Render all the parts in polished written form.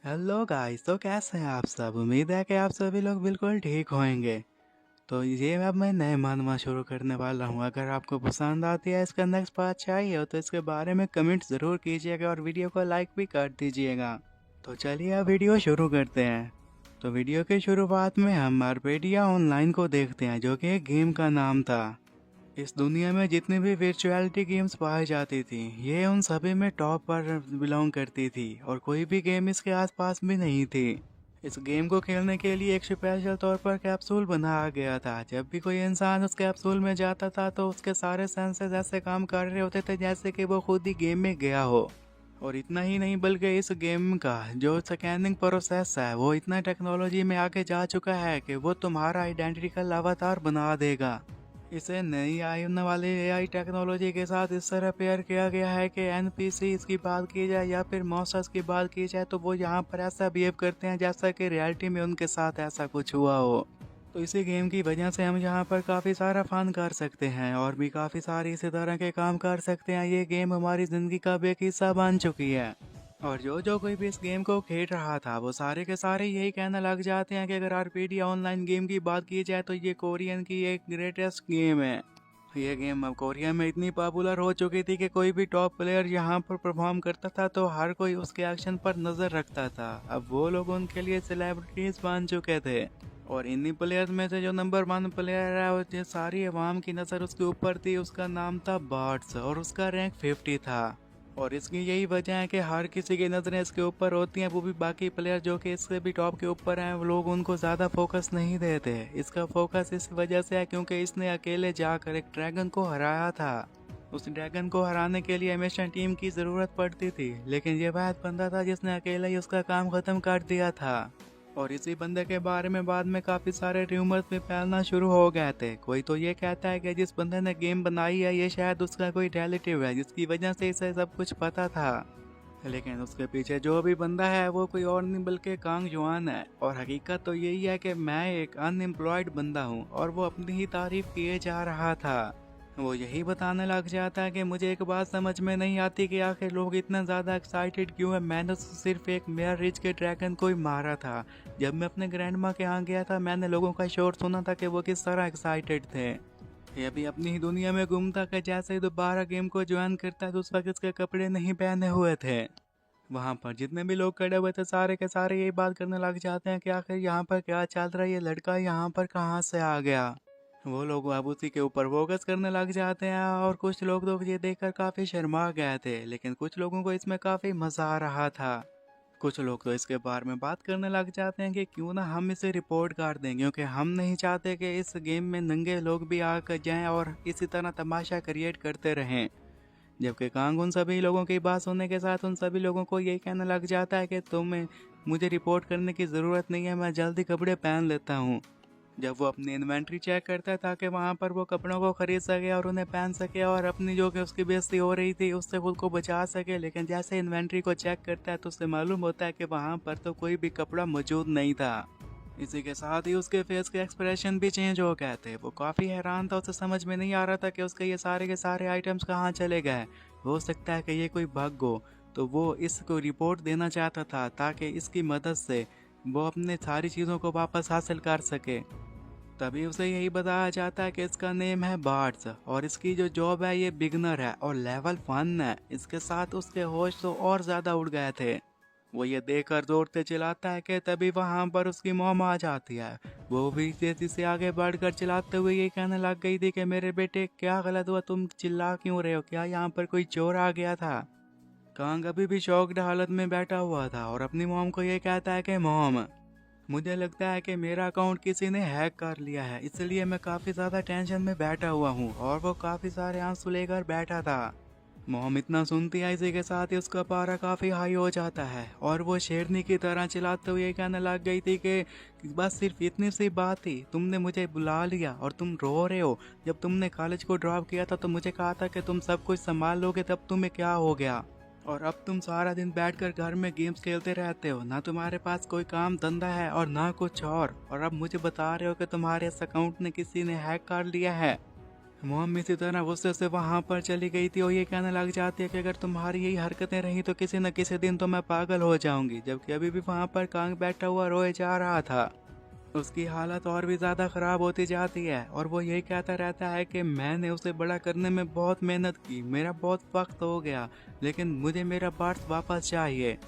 Hello guys, तो कैसे हैं आप सब। उम्मीद है कि आप सभी लोग बिल्कुल ठीक होंगे। तो ये अब मैं नए मानवा शुरू करने वाला हूँ। अगर आपको पसंद आती है, इसका नेक्स्ट पार्ट चाहिए हो, तो इसके बारे में कमेंट ज़रूर कीजिएगा और वीडियो को लाइक भी कर दीजिएगा। तो चलिए अब वीडियो शुरू करते हैं। तो वीडियो की शुरुआत में हम आर्पेडिया ऑनलाइन को देखते हैं, जो कि एक गेम का नाम था। इस दुनिया में जितनी भी वर्चुअलिटी गेम्स पाई जाती थी, ये उन सभी में टॉप पर बिलोंग करती थी और कोई भी गेम इसके आसपास भी नहीं थी। इस गेम को खेलने के लिए एक स्पेशल तौर पर कैप्सूल बनाया गया था। जब भी कोई इंसान उस कैप्सूल में जाता था तो उसके सारे सेंसेस ऐसे काम कर रहे होते थे जैसे कि वो खुद ही गेम में गया हो। और इतना ही नहीं, बल्कि इस गेम का जो स्कैनिंग प्रोसेस है वो इतना टेक्नोलॉजी में आगे जा चुका है कि वो तुम्हारा आइडेंटिकल अवतार बना देगा। इसे नई आने वाली एआई टेक्नोलॉजी के साथ इस तरह पेयर किया गया है कि एनपीसी की बात की जाए या फिर मॉन्स्टर्स की बात की जाए तो वो यहाँ पर ऐसा बिहेव करते हैं जैसा कि रियलिटी में उनके साथ ऐसा कुछ हुआ हो। तो इसी गेम की वजह से हम यहाँ पर काफ़ी सारा फन कर सकते हैं और भी काफ़ी सारे इसी तरह के काम कर सकते हैं। ये गेम हमारी ज़िंदगी का भी एक हिस्सा बन चुकी है। और जो जो कोई भी इस गेम को खेल रहा था वो सारे के सारे यही कहने लग जाते हैं कि अगर आरपीडी ऑनलाइन गेम की बात की जाए तो ये कोरियन की एक ग्रेटेस्ट गेम है। ये गेम अब कोरिया में इतनी पॉपुलर हो चुकी थी कि कोई भी टॉप प्लेयर यहाँ पर परफॉर्म करता था तो हर कोई उसके एक्शन पर नजर रखता था। अब वो लोग उनके लिए सेलिब्रिटीज बन चुके थे। और इन्हीं प्लेयर्स में से जो नंबर वन प्लेयर है, वो जो सारी अवाम की नज़र उसके ऊपर थी, उसका नाम था बार्ड्स और उसका रैंक 50 था। और इसकी यही वजह है कि हर किसी की नज़रें इसके ऊपर होती हैं, वो भी बाकी प्लेयर जो कि इससे भी टॉप के ऊपर हैं, वो लोग उनको ज़्यादा फोकस नहीं देते। इसका फोकस इस वजह से है क्योंकि इसने अकेले जाकर एक ड्रैगन को हराया था। उस ड्रैगन को हराने के लिए हमेशा टीम की ज़रूरत पड़ती थी, लेकिन ये वह बंदा था जिसने अकेले ही उसका काम ख़त्म कर दिया था। और इसी बंदे के बारे में बाद में काफ़ी सारे र्यूमर्स भी फैलना शुरू हो गए थे। कोई तो ये कहता है कि जिस बंदे ने गेम बनाई है ये शायद उसका कोई रिलेटिव है जिसकी वजह से इसे सब कुछ पता था। लेकिन उसके पीछे जो भी बंदा है वो कोई और नहीं बल्कि कांग जुआन है। और हकीकत तो यही है कि मैं एक अनएम्प्लॉयड बंदा हूँ और वो अपनी ही तारीफ किए जा रहा था। वो यही बताने लग जाता है कि मुझे एक बात समझ में नहीं आती कि आखिर लोग इतना ज़्यादा एक्साइटेड क्यों है। मैंने तो सिर्फ एक मेयर रिच के ड्रैगन को ही मारा था। जब मैं अपने ग्रैंड माँ के यहाँ गया था मैंने लोगों का शोर सुना था कि वो किस तरह एक्साइटेड थे। ये भी अपनी ही दुनिया में घूमता कि जैसे ही दोबारा गेम को ज्वाइन करता है तो उस वक्त इसके कपड़े नहीं पहने हुए थे। वहाँ पर जितने भी लोग खड़े हुए थे सारे के सारे यही बात करने लग जाते हैं कि आखिर यहाँ पर क्या चल रहा है, ये लड़का यहाँ पर कहाँ से आ गया। वो लोग अब उसी के ऊपर फोकस करने लग जाते हैं और कुछ लोग तो ये देखकर काफ़ी शर्मा गए थे, लेकिन कुछ लोगों को इसमें काफ़ी मज़ा आ रहा था। कुछ लोग तो इसके बारे में बात करने लग जाते हैं कि क्यों ना हम इसे रिपोर्ट कर दें, क्योंकि हम नहीं चाहते कि इस गेम में नंगे लोग भी आकर जाएं और इसी तरह तमाशा क्रिएट करते रहें। जबकि कांग उन सभी लोगों की बात सुनने के साथ उन सभी लोगों को यही कहने लग जाता है कि तुम्हें मुझे रिपोर्ट करने की ज़रूरत नहीं है, मैं जल्दी कपड़े पहन लेता हूँ। जब वो अपनी इन्वेंट्री चेक करता है ताकि वहाँ पर वो कपड़ों को खरीद सके और उन्हें पहन सके और अपनी जो कि उसकी बेइज्जती हो रही थी उससे खुद को बचा सके, लेकिन जैसे इन्वेंट्री को चेक करता है तो उससे मालूम होता है कि वहाँ पर तो कोई भी कपड़ा मौजूद नहीं था। इसी के साथ ही उसके फेस के एक्सप्रेशन भी चेंज हो गए थे। वो काफ़ी हैरान था, उसे समझ में नहीं आ रहा था कि उसके ये सारे के सारे आइटम्स कहाँ चले गए। हो सकता है कि ये कोई बग हो, तो वो इसको रिपोर्ट देना चाहता था ताकि इसकी मदद से वो अपने सारी चीज़ों को वापस हासिल कर सके। तभी उसे यही बताया जाता है कि इसका नेम है बार्ड्स और इसकी जो जॉब है ये बिगनर है और लेवल 1 है। इसके साथ उसके होश तो और ज़्यादा उड़ गए थे। वो ये देखकर जोर से चिल्लाता है कि तभी वहाँ पर उसकी मॉम आ जाती है। वो भी तेजी से आगे बढ़कर चिल्लाते हुए ये कहने लग गई थी कि मेरे बेटे क्या गलत हुआ, तुम चिल्ला क्यों रहे हो, क्या यहाँ पर कोई चोर आ गया था। कांग अभी भी शॉक्ड हालत में बैठा हुआ था और अपनी मॉम को ये कहता है कि मॉम, मुझे लगता है कि मेरा अकाउंट किसी ने हैक कर लिया है, इसलिए मैं काफ़ी ज़्यादा टेंशन में बैठा हुआ हूँ। और वो काफ़ी सारे आंसू लेकर बैठा था। मॉम इतना सुनती है, इसी के साथ ही उसका पारा काफ़ी हाई हो जाता है और वो शेरनी की तरह चिल्लाते हुए कहने लग गई थी कि बस सिर्फ इतनी सी बात थी, तुमने मुझे बुला लिया और तुम रो रहे हो। जब तुमने कॉलेज को ड्रॉप किया था तो मुझे कहा था कि तुम सब कुछ संभाल लोगे, तब तुम्हें क्या हो गया। और अब तुम सारा दिन बैठकर घर में गेम्स खेलते रहते हो, ना तुम्हारे पास कोई काम धंधा है और ना कुछ और अब मुझे बता रहे हो कि तुम्हारे इस अकाउंट ने किसी ने हैक कर लिया है। मॉम इसी तरह गुस्से से वहाँ पर चली गई थी और ये कहने लग जाती है कि अगर तुम्हारी यही हरकतें रही तो किसी न किसी दिन तो मैं पागल हो जाऊंगी। जबकि अभी भी वहाँ पर कांग बैठा हुआ रोए जा रहा था। उसकी हालत और भी ज़्यादा ख़राब होती जाती है और वो यही कहता रहता है कि मैंने उसे बड़ा करने में बहुत मेहनत की, मेरा बहुत वक्त हो गया, लेकिन मुझे मेरा बर्थ वापस चाहिए।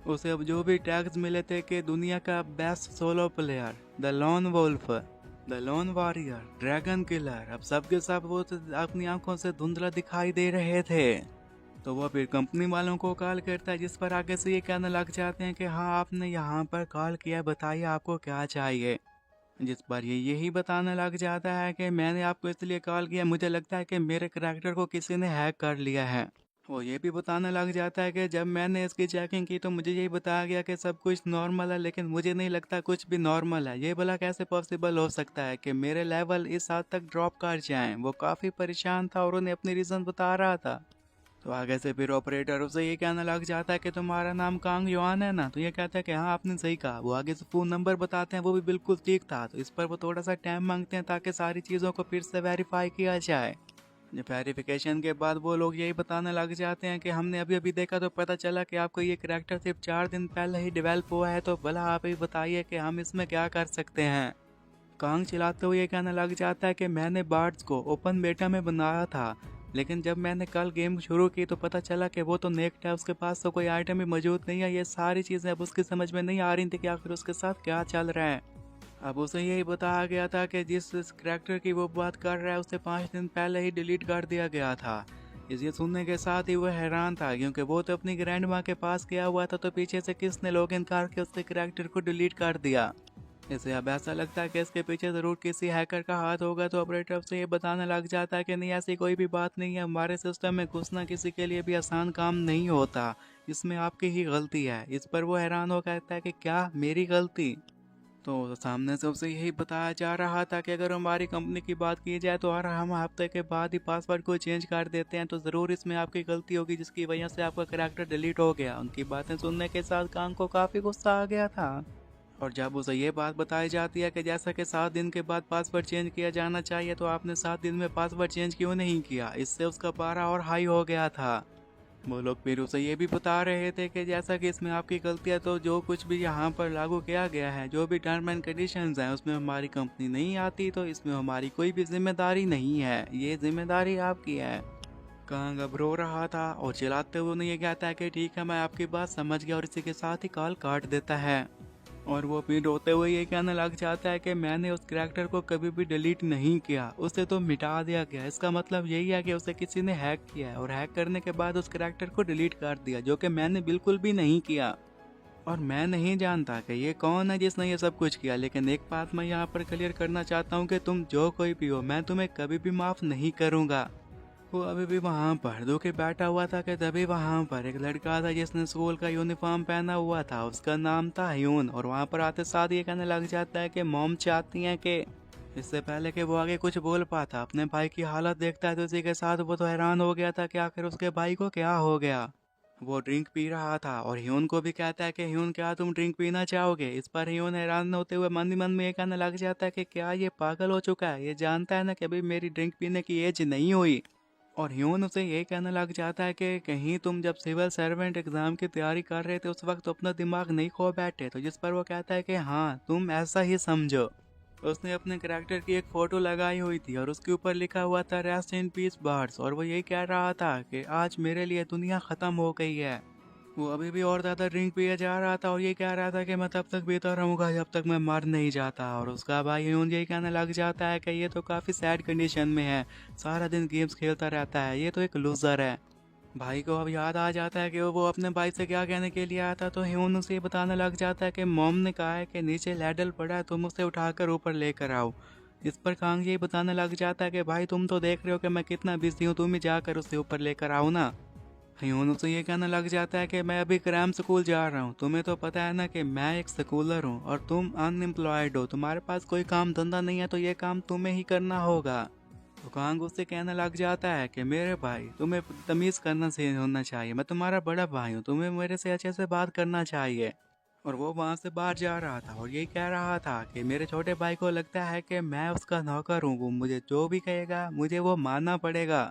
उसे अब जो भी टैग्स मिले थे कि दुनिया का best solo player, the lone wolf, the lone warrior, dragon killer, अब सब के सब वो तो अपनी आंखों से धुंधला दिखाई दे रहे थे। तो वो फिर कंपनी वालों को कॉल करता है, जिस पर आगे से ये कहने लग जाते हैं कि हाँ आपने यहाँ पर कॉल किया, बताइए आपको क्या चाहिए। जिस पर ये यही बताने लग जाता है कि मैंने आपको इसलिए कॉल किया, मुझे लगता है कि मेरे करैक्टर को किसी ने हैक कर लिया है। वो ये भी बताने लग जाता है कि जब मैंने इसकी चेकिंग की तो मुझे यही बताया गया कि सब कुछ नॉर्मल है, लेकिन मुझे नहीं लगता कुछ भी नॉर्मल है। ये भला कैसे पॉसिबल हो सकता है कि मेरे लेवल इस हद तक ड्रॉप कर जाएं। वो काफ़ी परेशान था और उन्हें अपनी रीज़न बता रहा था। तो आगे से फिर ऑपरेटर उसे ये कहने लग जाता है कि तुम्हारा नाम कांग युआन है ना। तो ये कहता है कि हाँ आपने सही कहा। वो आगे से फ़ोन नंबर बताते हैं, वो भी बिल्कुल ठीक था। तो इस पर वो थोड़ा सा टाइम मांगते हैं ताकि सारी चीज़ों को फिर से वेरीफाई किया जाए। वेरिफिकेशन के बाद वो लोग यही बताने लग जाते हैं कि हमने अभी अभी देखा तो पता चला कि आपको ये करैक्टर सिर्फ 4 दिन पहले ही डेवलप हुआ है, तो भला आप ही बताइए कि हम इसमें क्या कर सकते हैं। कांग चिल्लाते हुए कहने लग जाता है कि मैंने बार्ड्स को ओपन बेटा में बनाया था, लेकिन जब मैंने कल गेम शुरू की तो पता चला कि वो तो नेक्ड है, उसके पास तो कोई आइटम भी मौजूद नहीं है। ये सारी चीज़ें अब उसकी समझ में नहीं आ रही थी कि आखिर उसके साथ क्या चल रहा है। अब उसे यही बताया गया था कि जिस करैक्टर की वो बात कर रहा है उसे 5 दिन पहले ही डिलीट कर दिया गया था। इसे सुनने के साथ ही वह हैरान था, क्योंकि वो तो अपनी ग्रैंड माँ के पास गया हुआ था, तो पीछे से किसने लॉगिन करके उसके करैक्टर को डिलीट कर दिया। इसे अब ऐसा लगता है कि इसके पीछे ज़रूर किसी हैकर का हाथ होगा। तो ऑपरेटर से ये बताने लग जाता है कि नहीं ऐसी कोई भी बात नहीं है, हमारे सिस्टम में घुसना किसी के लिए भी आसान काम नहीं होता, इसमें आपकी ही गलती है। इस पर वो हैरान हो कहता है कि क्या मेरी गलती। तो सामने से उसे यही बताया जा रहा था कि अगर हमारी कंपनी की बात की जाए तो हर हम हफ्ते के बाद ही पासवर्ड को चेंज कर देते हैं, तो ज़रूर इसमें आपकी गलती होगी जिसकी वजह से आपका करैक्टर डिलीट हो गया। उनकी बातें सुनने के साथ कांग को काफ़ी गुस्सा आ गया था। और जब उसे ये बात बताई जाती है कि जैसा कि 7 दिन के बाद पासवर्ड चेंज किया जाना चाहिए, तो आपने 7 दिन में पासवर्ड चेंज क्यों नहीं किया, इससे उसका पारा और हाई हो गया था। वो लोग फिर उसे ये भी बता रहे थे कि जैसा कि इसमें आपकी गलती है, तो जो कुछ भी यहाँ पर लागू किया गया है, जो भी टर्म एंड कंडीशंस हैं, उसमें हमारी कंपनी नहीं आती, तो इसमें हमारी कोई भी जिम्मेदारी नहीं है, ये जिम्मेदारी आपकी है। कांग अब रो रहा था और चिल्लाते हुए उन्हें ये कहता है कि ठीक है मैं आपकी बात समझ गया, और इसी के साथ ही कॉल काट देता है। और वो फिर रोते हुए ये कहने लग जाता है कि मैंने उस करैक्टर को कभी भी डिलीट नहीं किया, उसे तो मिटा दिया गया। इसका मतलब यही है कि उसे किसी ने हैक किया है और हैक करने के बाद उस करैक्टर को डिलीट कर दिया, जो कि मैंने बिल्कुल भी नहीं किया। और मैं नहीं जानता कि ये कौन है जिसने ये सब कुछ किया, लेकिन एक बात मैं यहाँ पर क्लियर करना चाहता हूँ कि तुम जो कोई भी हो, मैं तुम्हें कभी भी माफ़ नहीं करूँगा। वो अभी भी वहाँ पर दुखी बैठा हुआ था कि तभी वहाँ पर एक लड़का था जिसने स्कूल का यूनिफॉर्म पहना हुआ था। उसका नाम था ह्यून, और वहाँ पर आते साथ ये कहने लग जाता है कि मॉम चाहती हैं कि इससे पहले कि वो आगे कुछ बोल पाता, अपने भाई की हालत देखता है तो उसी के साथ वो तो हैरान हो गया था कि आखिर उसके भाई को क्या हो गया। वो ड्रिंक पी रहा था और ह्यून को भी कहता है कि ह्यून क्या तुम ड्रिंक पीना चाहोगे। इस पर ह्यून हैरान होते हुए मन ही मन में ये कहने लग जाता है कि क्या ये पागल हो चुका है, ये जानता है ना कि अभी मेरी ड्रिंक पीने की एज नहीं हुई। और ह्यून उसे ये कहने लग जाता है कि कहीं तुम जब सिविल सर्वेंट एग्जाम की तैयारी कर रहे थे उस वक्त अपना दिमाग नहीं खो बैठे। तो जिस पर वो कहता है कि हाँ तुम ऐसा ही समझो। उसने अपने करैक्टर की एक फ़ोटो लगाई हुई थी और उसके ऊपर लिखा हुआ था रेस्ट इन पीस बार्स, और वो यही कह रहा था कि आज मेरे लिए दुनिया ख़त्म हो गई है। वो अभी भी और ज़्यादा ड्रिंक पिए जा रहा था और ये कह रहा था कि मैं तब तक पीता रहूँगा जब तक मैं मर नहीं जाता। और उसका भाई ह्यून यही कहने लग जाता है कि ये तो काफ़ी सैड कंडीशन में है, सारा दिन गेम्स खेलता रहता है, ये तो एक लूज़र है। भाई को अब याद आ जाता है कि वो अपने भाई से क्या कहने के लिए आया था। तो ह्यून उसे ये बताने लग जाता है कि मॉम ने कहा है कि नीचे लैडल पड़ा है, तुम उसे उठाकर ऊपर लेकर आओ। इस पर कांग यही बताने लग जाता है कि भाई तुम तो देख रहे हो कि मैं कितना बिजी हूँ, तुम ही जाकर उसे ऊपर लेकर आओ ना। ह्यून उसे ये कहने लग जाता है कि मैं अभी क्रैम स्कूल जा रहा हूँ, तुम्हें तो पता है ना कि मैं एक स्कूलर हूँ और तुम अनएम्प्लॉयड हो, तुम्हारे पास कोई काम धंधा नहीं है, तो ये काम तुम्हें ही करना होगा। तो कांग उससे कहने लग जाता है कि मेरे भाई तुम्हें तमीज़ करना सही होना चाहिए, मैं तुम्हारा बड़ा भाई हूँ, तुम्हें मेरे से अच्छे से बात करना चाहिए। और वो वहाँ से बाहर जा रहा था और यही कह रहा था कि मेरे छोटे भाई को लगता है कि मैं उसका नौकर हूँ, वो मुझे जो भी कहेगा मुझे वो मानना पड़ेगा।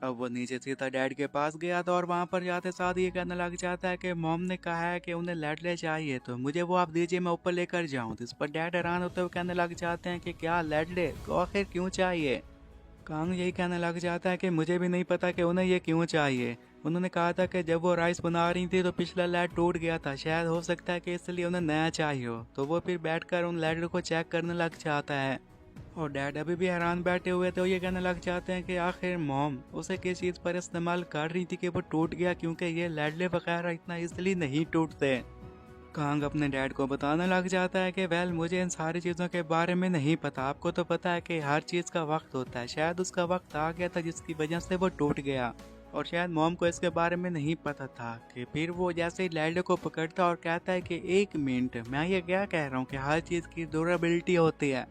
अब वो नीचे सीधा डैड के पास गया था और वहाँ पर जाते साथ ये कहने लग जाता है कि मॉम ने कहा है कि उन्हें लैडले चाहिए, तो मुझे वो आप दीजिए, मैं ऊपर लेकर जाऊँ। तो इस पर डैड हैरान होते हुए कहने लग जाते हैं कि क्या लैडले, तो आखिर क्यों चाहिए। कांग यही कहने लग जाता है कि मुझे भी नहीं पता कि उन्हें ये क्यों चाहिए। उन्होंने कहा था कि जब वो राइस बना रही थी तो पिछला लैड टूट गया था, शायद हो सकता है कि इसलिए उन्हें नया चाहिए हो। तो वो फिर बैठकर उन लैड को चेक करने लग जाता है और डैड अभी भी हैरान बैठे हुए थे। वो ये कहने लग जाते हैं कि आखिर मॉम उसे किस चीज़ पर इस्तेमाल कर रही थी कि वो टूट गया, क्योंकि ये लैडले वगैरह इतना इसलिए नहीं टूटते। कांग अपने डैड को बताने लग जाता है कि वेल मुझे इन सारी चीज़ों के बारे में नहीं पता, आपको तो पता है कि हर चीज़ का वक्त होता है, शायद उसका वक्त आ गया था जिसकी वजह से वो टूट गया। और शायद मॉम को इसके बारे में नहीं पता था कि फिर वो जैसे ही लैडले को पकड़ता और कहता है कि एक मिनट, मैं ये क्या कह रहा हूँ कि हर चीज़ की ड्यूरेबिलिटी होती है।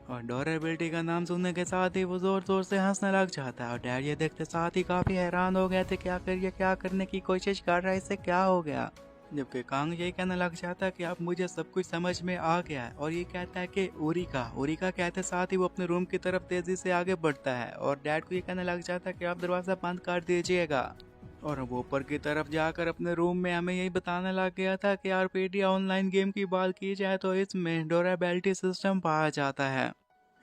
और ड्यूरेबिलिटी का नाम सुनने के साथ ही वो जोर जोर से हंसने लग जाता है और डैड ये देखते साथ ही काफ़ी हैरान हो गए थे कि आखिर ये क्या करने की कोशिश कर रहा है, इससे क्या हो गया। जबकि कांग यही कहने लग जाता है कि अब मुझे सब कुछ समझ में आ गया है और ये कहता है कि उरिका कहते साथ ही वो अपने रूम की तरफ तेजी से आगे बढ़ता है और डैड को ये कहने लग जाता है कि आप दरवाज़ा बंद कर दीजिएगा। और वो ऊपर की तरफ जाकर अपने रूम में हमें यही बताने लग गया था कि आरपीडिया ऑनलाइन गेम की बात की जाए तो इसमें ड्यूरेबिलिटी सिस्टम पाया जाता है।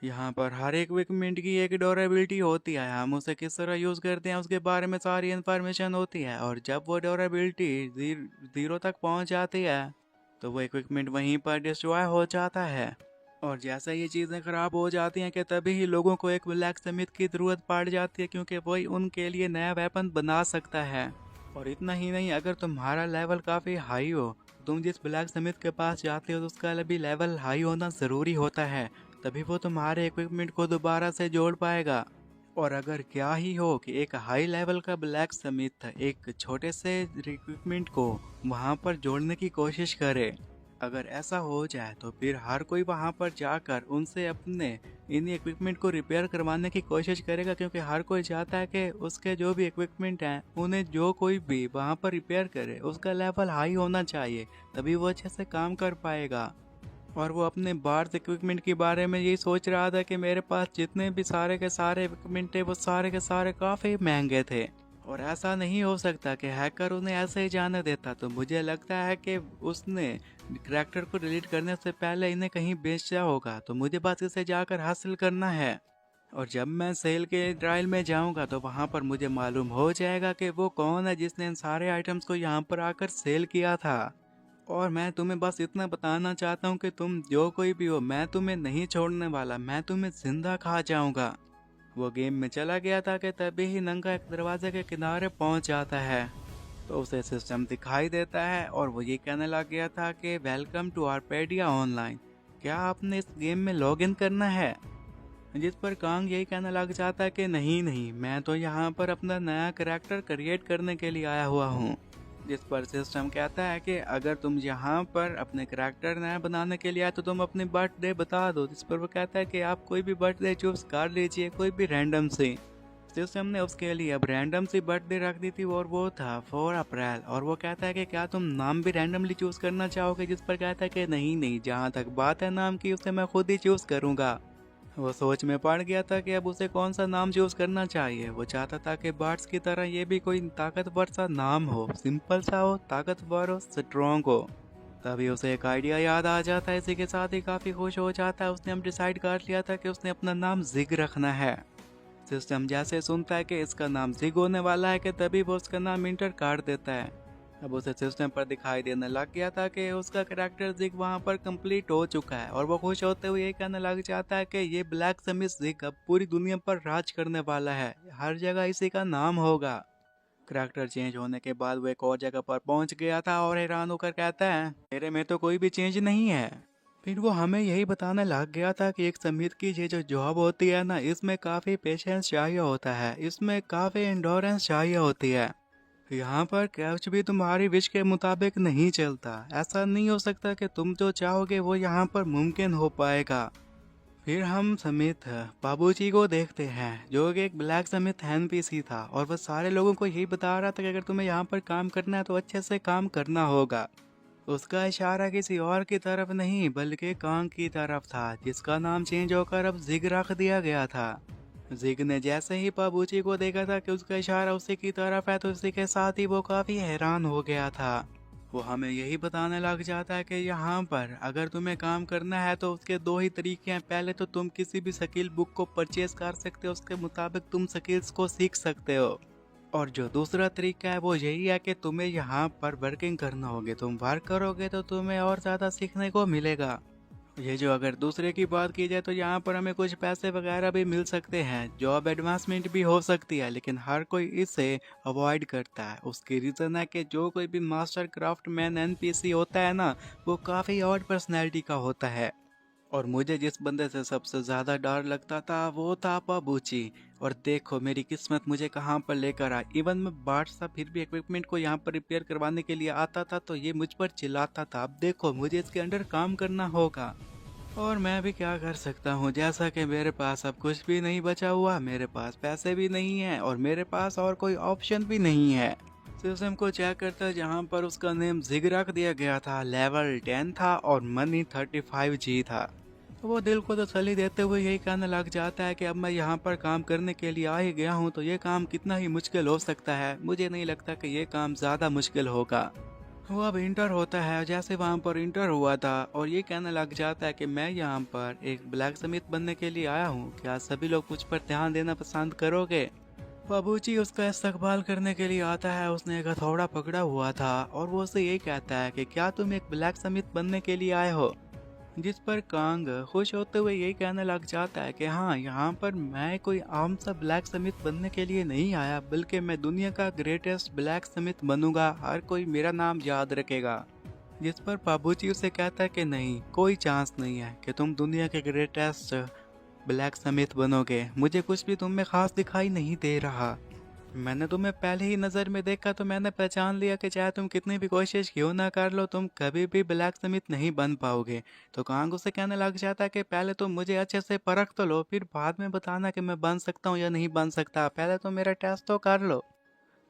यहाँ पर हर एक इक्विपमेंट की एक ड्यूरेबिलिटी होती है, हम उसे किस तरह यूज़ करते हैं उसके बारे में सारी इन्फॉर्मेशन होती है। और जब वो ड्यूरेबिलिटी जीरो तक पहुँच जाती है तो वो इक्विपमेंट वहीं पर डिस्ट्रॉय हो जाता है। और जैसे ये चीज़ें ख़राब हो जाती हैं कि तभी ही लोगों को एक ब्लैक स्मिथ की ज़रूरत पड़ जाती है, क्योंकि वही उनके लिए नया वेपन बना सकता है। और इतना ही नहीं, अगर तुम्हारा लेवल काफ़ी हाई हो, तुम जिस ब्लैक स्मिथ के पास जाते हो तो उसका भी लेवल हाई होना ज़रूरी होता है, तभी वो तुम्हारे इक्विपमेंट को दोबारा से जोड़ पाएगा। और अगर क्या ही हो कि एक हाई लेवल का ब्लैक स्मिथ एक छोटे से इक्विपमेंट को वहां पर जोड़ने की कोशिश करे, अगर ऐसा हो जाए तो फिर हर कोई वहां पर जाकर उनसे अपने इन इक्विपमेंट को रिपेयर करवाने की कोशिश करेगा, क्योंकि हर कोई चाहता है कि उसके जो भी इक्विपमेंट हैं उन्हें जो कोई भी वहां पर रिपेयर करे उसका लेवल हाई होना चाहिए, तभी वो अच्छे से काम कर पाएगा। और वो अपने बार्स इक्विपमेंट के बारे में यही सोच रहा था कि मेरे पास जितने भी सारे के सारे इक्विपमेंट थे वो सारे के सारे काफ़ी महंगे थे और ऐसा नहीं हो सकता कि हैकर उन्हें ऐसे ही जाने देता। तो मुझे लगता है कि उसने करैक्टर को डिलीट करने से पहले इन्हें कहीं बेचा होगा, तो मुझे बस इसे जाकर हासिल करना है। और जब मैं सेल के ट्रायल में जाऊंगा तो वहां पर मुझे मालूम हो जाएगा कि वो कौन है जिसने इन सारे आइटम्स को यहाँ पर आकर सेल किया था। और मैं तुम्हें बस इतना बताना चाहता हूँ कि तुम जो कोई भी हो, मैं तुम्हें नहीं छोड़ने वाला, मैं तुम्हें जिंदा खा जाऊंगा। वो गेम में चला गया था कि तभी ही नंगा एक दरवाजे के किनारे पहुंच जाता है, तो उसे सिस्टम दिखाई देता है और वो ये कहने लग गया था कि वेलकम टू आरपेडिया ऑनलाइन, क्या आपने इस गेम में लॉग इन करना है। जिस पर कांग यही कहने लग जाता है कि नहीं नहीं, मैं तो यहाँ पर अपना नया करैक्टर क्रिएट करने के लिए आया हुआ हूँ। जिस पर सिस्टम कहता है कि अगर तुम यहाँ पर अपने करैक्टर नया बनाने के लिए आए तो तुम अपनी बर्थडे बता दो। जिस पर वो कहता है कि आप कोई भी बर्थडे चूज कर लीजिए, कोई भी रैंडम सी। सिस्टम ने उसके लिए अब रैंडम सी बर्थडे रख दी थी और वो था 4 अप्रैल। और वो कहता है कि क्या तुम नाम भी रैंडमली चूज करना चाहोगे। जिस पर कहता है कि नहीं नहीं, जहाँ तक बात है नाम की उसे मैं खुद ही चूज करूँगा। वो सोच में पड़ गया था कि अब उसे कौन सा नाम चूज करना चाहिए। वो चाहता था कि बर्ड्स की तरह ये भी कोई ताकतवर सा नाम हो, सिंपल सा हो, ताकतवर हो, स्ट्रॉन्ग हो। तभी उसे एक आइडिया याद आ जाता है, इसी के साथ ही काफी खुश हो जाता है। उसने अब डिसाइड कर लिया था कि उसने अपना नाम जिग रखना है। सिस्टम जैसे सुनता है कि इसका नाम जिग होने वाला है कि तभी वो उसका नाम इंटर कर देता है। अब उसे सिस्टम पर दिखाई देने लग गया था कि उसका करैक्टर जिग वहां पर कंप्लीट हो चुका है और वो खुश होते हुए ये कहने लग जाता है कि ये ब्लैक स्मिथ जिग अब पूरी दुनिया पर राज करने वाला है, हर जगह इसी का नाम होगा। करैक्टर चेंज होने के बाद वो एक और जगह पर पहुंच गया था और हैरान होकर कहता है मेरे में तो कोई भी चेंज नहीं है। फिर वो हमें यही बताने लग गया था कि एक समित की ये जो जॉब होती है ना, इसमें काफ़ी पेशेंस चाहिए होता है, इसमें काफ़ी एंडोरेंस चाहिए होती है। यहाँ पर कुछ भी तुम्हारी विश के मुताबिक नहीं चलता, ऐसा नहीं हो सकता कि तुम जो चाहोगे वो यहाँ पर मुमकिन हो पाएगा। फिर हम समित बाबूजी को देखते हैं जो कि एक ब्लैक समित एनपीसी था और वह सारे लोगों को यही बता रहा था कि अगर तुम्हें यहाँ पर काम करना है तो अच्छे से काम करना होगा। उसका इशारा किसी और की तरफ नहीं बल्कि कांग की तरफ था, जिसका नाम चेंज होकर अब जिग रख दिया गया था। जिग ने जैसे ही पाबूची को देखा था कि उसका इशारा उसी की तरफ है, तो उसी के साथ ही वो काफी हैरान हो गया था। वो हमें यही बताने लग जाता है कि यहाँ पर अगर तुम्हें काम करना है तो उसके दो ही तरीके हैं। पहले तो तुम किसी भी स्किल बुक को परचेज कर सकते हो, उसके मुताबिक तुम स्किल्स को सीख सकते हो। और जो दूसरा तरीका है वो यही है कि तुम्हें यहाँ पर वर्किंग करना होगी। तुम वर्क करोगे तो तुम्हें और ज़्यादा सीखने को मिलेगा। ये जो अगर दूसरे की बात की जाए तो यहाँ पर हमें कुछ पैसे वगैरह भी मिल सकते हैं, जॉब एडवांसमेंट भी हो सकती है, लेकिन हर कोई इसे अवॉइड करता है। उसकी रीज़न है कि जो कोई भी मास्टर क्राफ्ट मैन एनपीसी होता है ना, वो काफ़ी ऑड पर्सनैलिटी का होता है। और मुझे जिस बंदे से सबसे ज़्यादा डर लगता था वो था पाबूची। और देखो मेरी किस्मत मुझे कहाँ पर लेकर आई। इवन मैं बाट सा फिर भी इक्विपमेंट को यहाँ पर रिपेयर करवाने के लिए आता था तो ये मुझ पर चिल्लाता था। अब देखो मुझे इसके अंडर काम करना होगा और मैं भी क्या कर सकता हूँ। जैसा कि मेरे पास अब कुछ भी नहीं बचा हुआ, मेरे पास पैसे भी नहीं है और मेरे पास और कोई ऑप्शन भी नहीं है। सिस्टम को चेक करता जहाँ पर उसका नेम जिग रख दिया गया था, लेवल 10 था और मनी 35G था। तो वो दिल को तसल्ली देते हुए यही कहने लग जाता है कि अब मैं यहाँ पर काम करने के लिए आ ही गया हूँ तो ये काम कितना ही मुश्किल हो सकता है। मुझे नहीं लगता कि ये काम ज़्यादा मुश्किल होगा। वो अब इंटर होता है, जैसे वहाँ पर इंटर हुआ था और ये कहने लग जाता है कि मैं यहाँ पर एक ब्लैक स्मिथ बनने के लिए आया हूँ, क्या सभी लोग मुझ पर ध्यान देना पसंद करोगे। बाबूजी उसका इस्तकबाल करने के लिए आता है। उसने एक हथौड़ा पकड़ा हुआ था और वो उसे यही कहता है कि क्या तुम एक ब्लैक स्मिथ बनने के लिए आए हो। जिस पर कांग खुश होते हुए यही कहने लग जाता है कि हाँ, यहाँ पर मैं कोई आम सा ब्लैक स्मिथ बनने के लिए नहीं आया, बल्कि मैं दुनिया का ग्रेटेस्ट ब्लैक स्मिथ बनूंगा, हर कोई मेरा नाम याद रखेगा। जिस पर बाबूजी उसे कहता है कि नहीं, कोई चांस नहीं है कि तुम दुनिया के ग्रेटेस्ट ब्लैक स्मिथ बनोगे। मुझे कुछ भी तुम में खास दिखाई नहीं दे रहा। मैंने तुम्हें पहले ही नज़र में देखा तो मैंने पहचान लिया कि चाहे तुम कितनी भी कोशिश क्यों ना कर लो, तुम कभी भी ब्लैक स्मिथ नहीं बन पाओगे। तो कांग उसे कहने लग जाता है कि पहले तो मुझे अच्छे से परख तो लो, फिर बाद में बताना कि मैं बन सकता हूँ या नहीं बन सकता। पहले तो मेरा टेस्ट तो कर लो।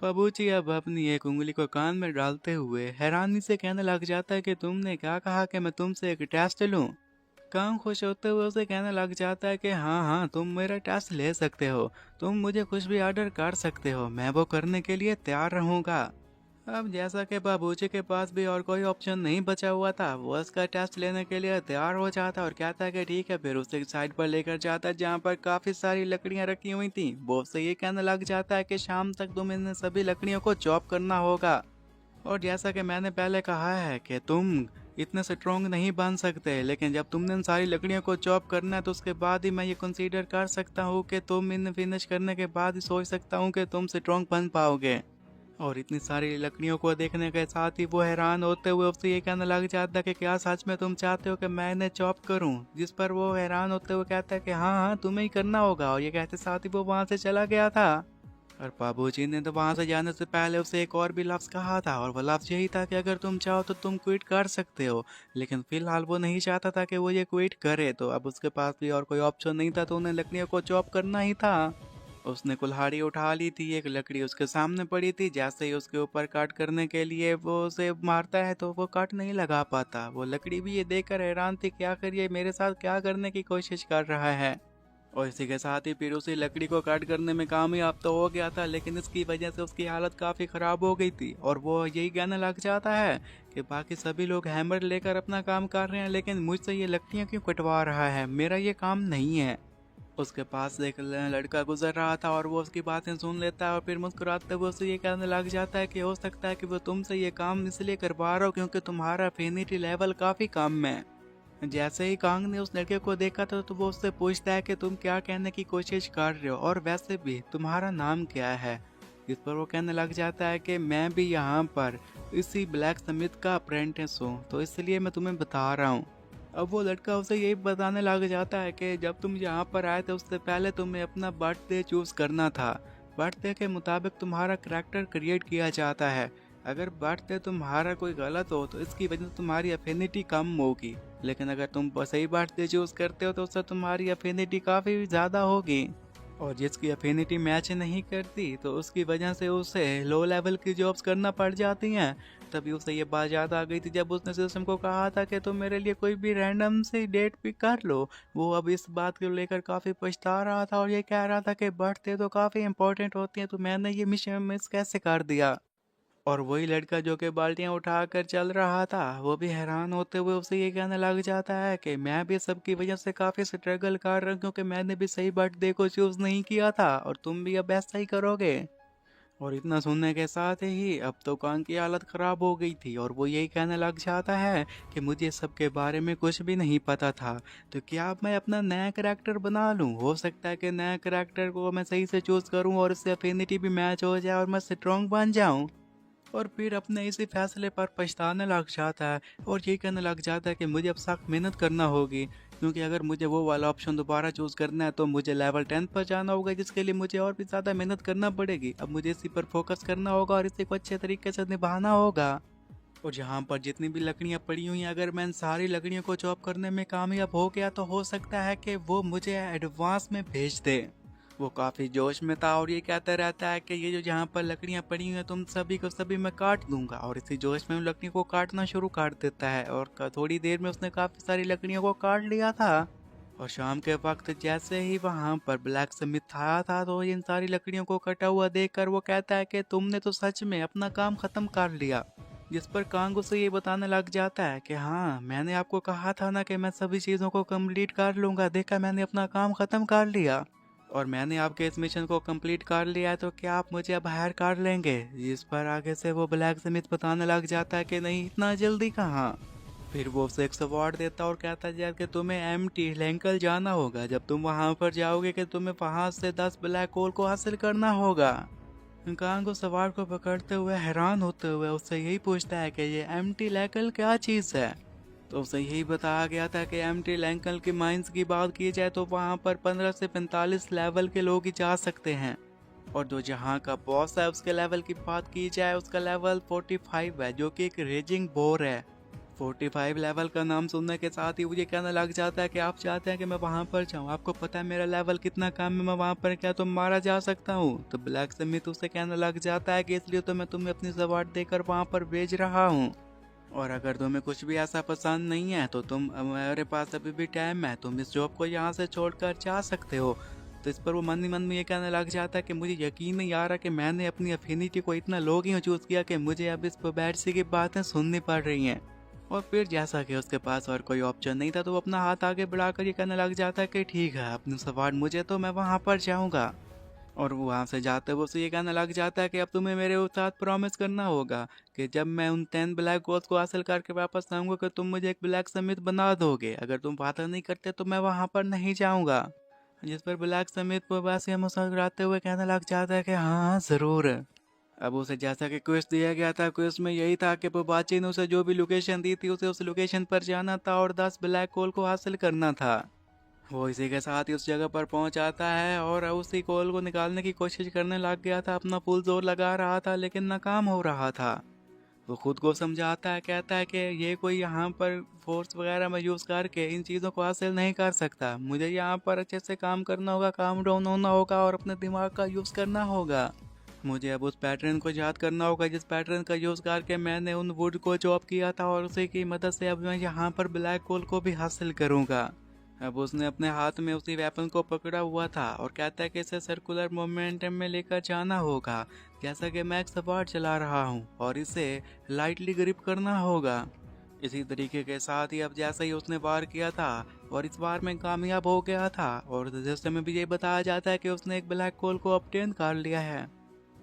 बाबूजी अब अपनी एक उंगली को कान में डालते हुए हैरानी से कहने लग जाता है कि तुमने क्या कहा कि मैं तुमसे एक टेस्ट लूं। काम खुश होते हुए उसे कहने लग जाता है कि हाँ हाँ, तुम मेरा टेस्ट ले सकते हो, तुम मुझे कुछ भी ऑर्डर कर सकते हो, मैं वो करने के लिए तैयार रहूँगा। अब जैसा कि बाबूजी के पास भी और कोई ऑप्शन नहीं बचा हुआ था, वो उसका टेस्ट लेने के लिए तैयार हो जाता और कहता है कि ठीक है। फिर उसे एक साइड पर लेकर जाता है जहाँ पर काफ़ी सारी लकड़ियाँ रखी हुई थी। वो उससे ये कहने लग जाता है कि शाम तक तुम इन सभी लकड़ियों को चॉप करना होगा। और जैसा कि मैंने पहले कहा है कि तुम इतने स्ट्रॉन्ग नहीं बन सकते, लेकिन जब तुमने इन सारी लकड़ियों को चॉप करना है तो उसके बाद ही मैं ये कंसीडर कर सकता हूँ कि तुम इन फिनिश करने के बाद ही सोच सकता हूँ कि तुम स्ट्रॉन्ग बन पाओगे। और इतनी सारी लकड़ियों को देखने के साथ ही वो हैरान होते हुए उससे ये कहने लग जाता है कि क्या सच में तुम चाहते हो कि मैं इन्हें चॉप करूं। जिस पर वो हैरान होते हुए कहता है कि हाँ हाँ, तुम्हें ही करना होगा। और ये कहते साथ ही वो वहां से चला गया था। और बाबूजी ने तो वहां से जाने से पहले उसे एक और भी लफ्ज कहा था, और वो लफ्ज यही था कि अगर तुम चाहो तो तुम क्विट कर सकते हो। लेकिन फिलहाल वो नहीं चाहता था कि वो ये क्विट करे, तो अब उसके पास भी और कोई ऑप्शन नहीं था, तो उन्हें लकड़ियों को चॉप करना ही था। उसने कुल्हाड़ी उठा ली थी, एक लकड़ी उसके सामने पड़ी थी। जैसे ही उसके ऊपर काट करने के लिए वो उसे मारता है तो वो काट नहीं लगा पाता। वो लकड़ी भी ये देखकर हैरान थी कि आखिर ये मेरे साथ क्या करने की कोशिश कर रहा है। और इसी के साथ ही फिर उसी लकड़ी को काट करने में कामयाब तो हो गया था, लेकिन इसकी वजह से उसकी हालत काफ़ी ख़राब हो गई थी। और वो यही कहने लग जाता है कि बाकी सभी लोग हैमर लेकर अपना काम कर रहे हैं, लेकिन मुझसे ये लकड़ियाँ क्यों कटवा रहा है, मेरा ये काम नहीं है। उसके पास एक लड़का गुजर रहा था और वो उसकी बातें सुन लेता है और फिर मुस्कुराते हुए उसे ये कहने लग जाता है कि हो सकता है कि वो तुमसे ये काम इसलिए करवा रहा हो क्योंकि तुम्हारा अफिनिटी लेवल काफ़ी कम है। जैसे ही कांग ने उस लड़के को देखा था तो वो उससे पूछता है कि तुम क्या कहने की कोशिश कर रहे हो, और वैसे भी तुम्हारा नाम क्या है। इस पर वो कहने लग जाता है कि मैं भी यहाँ पर इसी ब्लैक स्मिथ का अप्रेंटिस हूँ, तो इसलिए मैं तुम्हें बता रहा हूँ। अब वो लड़का उसे यही बताने लग जाता है कि जब तुम यहाँ पर आए थे उससे पहले तुम्हें अपना बर्थडे चूज करना था। बर्थडे के मुताबिक तुम्हारा करैक्टर क्रिएट किया जाता है। अगर बर्थडे तुम्हारा कोई गलत हो तो इसकी वजह से तुम्हारी अफिनिटी कम होगी, लेकिन अगर तुम सही बर्थडे चूज करते हो तो उससे तुम्हारी अफिनिटी काफ़ी ज़्यादा होगी। और जिसकी अफिनिटी मैच नहीं करती तो उसकी वजह से उसे लो लेवल की जॉब्स करना पड़ जाती हैं। तभी उसे ये बात याद आ गई थी जब उसने सिस्टम को कहा था कि तुम मेरे लिए कोई भी रैंडम सी डेट पिक कर लो। वो अब इस बात को लेकर काफ़ी पछता रहा था और ये कह रहा था कि बर्थडे तो काफ़ी इंपॉर्टेंट होती हैं, तो मैंने ये मिशन मिस कैसे कर दिया। और वही लड़का जो कि बाल्टियां उठाकर चल रहा था, वो भी हैरान होते हुए उसे ये कहने लग जाता है कि मैं भी सबकी वजह से काफ़ी स्ट्रगल कर रहा हूँ, क्योंकि मैंने भी सही बर्थडे को चूज़ नहीं किया था और तुम भी अब ऐसा ही करोगे। और इतना सुनने के साथ ही अब तो कान की हालत ख़राब हो गई थी और वो यही कहने लग जाता है कि मुझे सबके बारे में कुछ भी नहीं पता था, तो क्या अब मैं अपना नया करैक्टर बना लूँ। हो सकता है कि नया करैक्टर को मैं सही से चूज़ करूँ और उससे अफिनिटी भी मैच हो जाए और मैं स्ट्रॉन्ग बन जाऊँ। और फिर अपने इसी फैसले पर पछताने लग जाता है और ये कहने लग जाता है कि मुझे अब सख्त मेहनत करना होगी, क्योंकि अगर मुझे वो वाला ऑप्शन दोबारा चूज़ करना है तो मुझे लेवल 10 पर जाना होगा, जिसके लिए मुझे और भी ज़्यादा मेहनत करना पड़ेगी। अब मुझे इसी पर फोकस करना होगा और इसी को अच्छे तरीके से निभाना होगा। और यहाँ पर जितनी भी लकड़ियाँ पड़ी हुई हैं, अगर मैं इन सारी लकड़ियों को चॉप करने में कामयाब हो गया तो हो सकता है कि वो मुझे एडवांस में भेज दे। वो काफ़ी जोश में था और ये कहता रहता है कि ये जो यहाँ पर लकड़ियाँ पड़ी हुई हैं तुम सभी को सभी मैं काट दूंगा, और इसी जोश में लकड़ियों को काटना शुरू कर देता है और थोड़ी देर में उसने काफ़ी सारी लकड़ियों को काट लिया था। और शाम के वक्त जैसे ही वहाँ पर ब्लैक स्मिथ आया था तो इन सारी लकड़ियों को कटा हुआ देखकर वो कहता है कि तुमने तो सच में अपना काम ख़त्म कर लिया। जिस पर कांग उसे ये बताने लग जाता है कि हाँ, मैंने आपको कहा था ना कि मैं सभी चीज़ों को कंप्लीट कर लूँगा, देखा मैंने अपना काम ख़त्म कर लिया और मैंने आपके इस मिशन को कंप्लीट कर लिया है, तो क्या आप मुझे अब हायर कर लेंगे। जिस पर आगे से वो ब्लैक स्मिथ बताने लग जाता है कि नहीं, इतना जल्दी कहाँ। फिर वो उसे एक अवार्ड देता और कहता है कि तुम्हें एम्प्टी लैंकल जाना होगा, जब तुम वहाँ पर जाओगे कि तुम्हें वहाँ से 10 ब्लैक होल को हासिल करना होगा। कांग उस अवार्ड को पकड़ते हुए हैरान होते हुए उससे यही पूछता है कि ये एम्प्टी लैंकल क्या चीज़ है। तो उसे यही बताया गया था कि एम्प्टी लैंकल की माइंस की बात की जाए तो वहाँ पर 15 से 45 लेवल के लोग ही जा सकते हैं, और जो जहाँ का बॉस है उसके लेवल की बात की जाए उसका लेवल 45 है, जो कि एक रेजिंग बोर है। 45 लेवल का नाम सुनने के साथ ही मुझे कहने लग जाता है कि आप चाहते हैं कि मैं वहाँ पर जाऊँ, आपको पता है मेरा लेवल कितना कम है, मैं वहाँ पर क्या तुम मारा जा सकता हूँ। तो ब्लैक स्मिथ उसे कहने लग जाता है कि इसलिए तो मैं तुम्हें अपनी सवार देकर वहाँ पर भेज रहा हूँ, और अगर तुम्हें कुछ भी ऐसा पसंद नहीं है तो तुम, मेरे पास अभी भी टाइम है, तुम इस जॉब को यहाँ से छोड़कर जा सकते हो। तो इस पर वो मन ही मन में ये कहने लग जाता है कि मुझे यकीन नहीं आ रहा कि मैंने अपनी अफिनिटी को इतना लो क्यों चूज़ किया कि मुझे अब इस पोबैट्सी की बातें सुननी पड़ रही हैं। और फिर जैसा कि उसके पास और कोई ऑप्शन नहीं था तो वो अपना हाथ आगे बढ़ाकर ये कहने लग जाता है कि ठीक है, अपनी सवार मुझे तो मैं वहाँ पर जाऊँगा। और वो वहाँ से जाते हुए उसे ये कहने लग जाता है कि अब तुम्हें मेरे साथ प्रॉमिस करना होगा कि जब मैं उन 10 ब्लैक गोल्स को हासिल करके वापस आऊँगा कि तुम मुझे एक ब्लैक समित बना दोगे। अगर तुम वादा नहीं करते तो मैं वहाँ पर नहीं जाऊँगा। जिस पर ब्लैक समित को वैसे मुस्कुराते हुए कहने लग जाता है कि हाँ ज़रूर। अब उसे जैसा कि क्विज दिया गया था, क्विज में यही था कि बाची ने उसे जो भी लोकेशन दी थी उसे उस लोकेशन पर जाना था और 10 ब्लैक होल को हासिल करना था। वो इसी के साथ ही उस जगह पर पहुंच जाता है और उसी कोल को निकालने की कोशिश करने लग गया था, अपना फुल जोर लगा रहा था लेकिन नाकाम हो रहा था। वो खुद को समझाता है, कहता है कि ये कोई यहाँ पर फोर्स वगैरह में यूज़ करके इन चीज़ों को हासिल नहीं कर सकता, मुझे यहाँ पर अच्छे से काम करना होगा, काम डाउन होना होगा और अपने दिमाग का यूज़ करना होगा। मुझे अब उस पैटर्न को याद करना होगा जिस पैटर्न का यूज़ करके मैंने उन वुड को चॉप किया था, और उसी की मदद से अब मैं यहाँ पर ब्लैक होल को भी हासिल करूँगा। अब उसने अपने हाथ में उसी वेपन को पकड़ा हुआ था और कहता है कि इसे सर्कुलर मोमेंटम में लेकर जाना होगा, जैसा कि मैं एक सवार चला रहा हूँ, और इसे लाइटली ग्रिप करना होगा। इसी तरीके के साथ ही अब जैसा ही उसने वार किया था और इस बार में कामयाब हो गया था, और जिस समय भी ये बताया जाता है कि उसने एक ब्लैक होल को ऑब्टेन कर लिया है।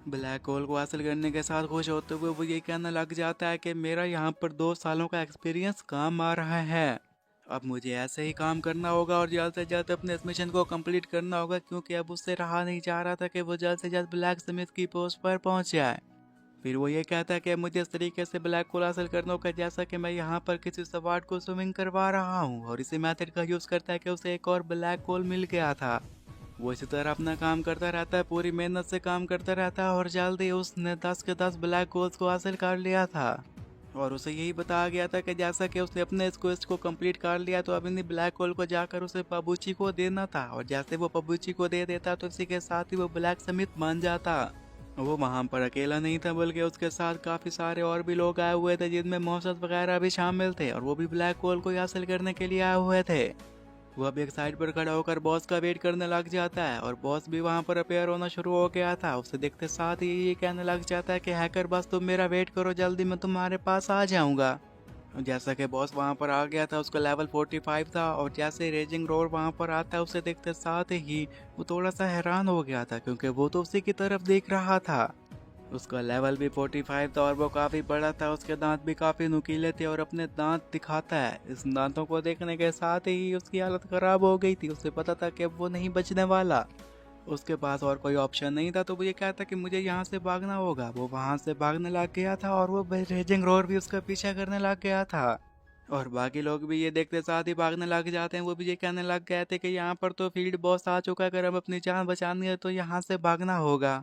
ब्लैक होल को हासिल करने के साथ खुश होते हुए वो ये कहने लग जाता है कि मेरा यहाँ पर 2 सालों का एक्सपीरियंस काम आ रहा है, अब मुझे ऐसे ही काम करना होगा और जल्द से जल्द अपने इस मिशन को कंप्लीट करना होगा, क्योंकि अब उससे रहा नहीं जा रहा था कि वो जल्द से जल्द ब्लैक स्मिथ की पोस्ट पर पहुंच जाए। फिर वो ये कहता है कि मुझे इस तरीके से ब्लैक होल हासिल करना होगा जैसा कि मैं यहाँ पर किसी सवार को स्विमिंग करवा रहा हूँ, और इसी मेथड का यूज़ करता है कि उसे एक और ब्लैक होल मिल गया था। वो इसी तरह अपना काम करता रहता है, पूरी मेहनत से काम करता रहता है, और जल्दी उसने 10 के 10 ब्लैक होल्स को हासिल कर लिया था। और उसे यही बताया गया था कि जैसा कि उसने अपने इस क्वेस्ट को कंप्लीट कर लिया तो अब इन ब्लैक होल को जाकर उसे पबूची को देना था, और जैसे वो पबूची को दे देता तो इसी के साथ ही वो ब्लैक स्मिथ बन जाता। वो वहां पर अकेला नहीं था, बल्कि उसके साथ काफी सारे और भी लोग आए हुए थे, जिनमें मौसद वगैरह भी शामिल थे, और वो भी ब्लैक होल को हासिल करने के लिए आए हुए थे। वो अब एक साइड पर खड़ा होकर बॉस का वेट करने लग जाता है, और बॉस भी वहां पर अपेयर होना शुरू हो गया था। उसे देखते साथ ही ये कहने लग जाता है कि हैकर बस तुम मेरा वेट करो, जल्दी मैं तुम्हारे पास आ जाऊंगा। जैसा कि बॉस वहां पर आ गया था, उसका लेवल 45 था, और जैसे रेजिंग रोर वहां पर आता है, उसे देखते साथ ही वो थोड़ा सा हैरान हो गया था, क्योंकि वो तो उसी की तरफ देख रहा था। उसका लेवल भी 45 था, और वो काफी बड़ा था। उसके दांत भी काफी नुकीले थे, और अपने दांत दिखाता है। इस दांतों को देखने के साथ ही उसकी हालत खराब हो गई थी। उसे पता था कि अब वो नहीं बचने वाला। उसके पास और कोई ऑप्शन नहीं था, तो वो ये कहता कि मुझे यहाँ से भागना होगा। वो वहां से भागने लग गया था, और वो रेजिंग रोर भी उसका पीछा करने लग गया था। और बाकी लोग भी ये देखते साथ ही भागने लग जाते हैं। वो भी ये कहने लग गए थे कि यहाँ पर तो फील्ड बॉस आ चुका है, अगर हम अपनी जान बचानी है तो यहाँ से भागना होगा।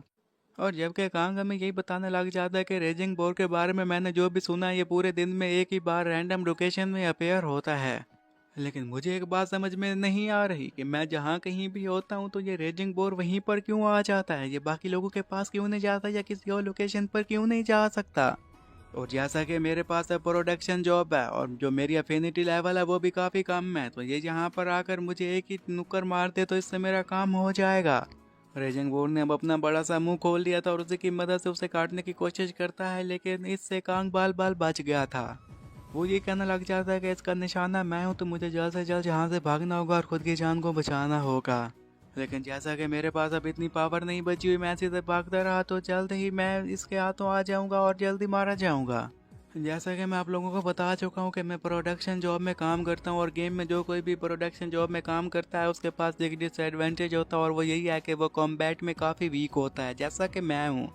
और जबकि कांग हमें यही बताने लग जाता है कि रेजिंग बोर के बारे में मैंने जो भी सुना है, ये पूरे दिन में एक ही बार रैंडम लोकेशन में अपेयर होता है। लेकिन मुझे एक बात समझ में नहीं आ रही कि मैं जहाँ कहीं भी होता हूँ तो ये रेजिंग बोर वहीं पर क्यों आ जाता है, ये बाकी लोगों के पास क्यों नहीं जाता, या किसी और लोकेशन पर क्यों नहीं जा सकता। और जैसा कि मेरे पास है प्रोडक्शन जॉब है, और जो मेरी अफिनिटी लेवल है वो भी काफ़ी कम है, तो ये यहाँ पर आकर मुझे एक ही नुक्कर मार दे तो इससे मेरा काम हो जाएगा। रेजिंग बोर ने अब अपना बड़ा सा मुंह खोल लिया था, और उसी की मदद से उसे काटने की कोशिश करता है, लेकिन इससे कांग बाल बाल बच गया था। वो ये कहने लग जाता है कि इसका निशाना मैं हूँ, तो मुझे जल्द से जल्द यहाँ से भागना होगा और खुद की जान को बचाना होगा। लेकिन जैसा कि मेरे पास अब इतनी पावर नहीं बची हुई, मैं सीधे भागता रहा तो जल्द ही मैं इसके हाथों आ जाऊंगा और जल्दी मारा जाऊंगा। जैसा कि मैं आप लोगों को बता चुका हूँ कि मैं प्रोडक्शन जॉब में काम करता हूँ, और गेम में जो कोई भी प्रोडक्शन जॉब में काम करता है उसके पास एक डिसएडवांटेज होता है, और वो यही है कि वो कॉम्बैट में काफ़ी वीक होता है, जैसा कि मैं हूँ।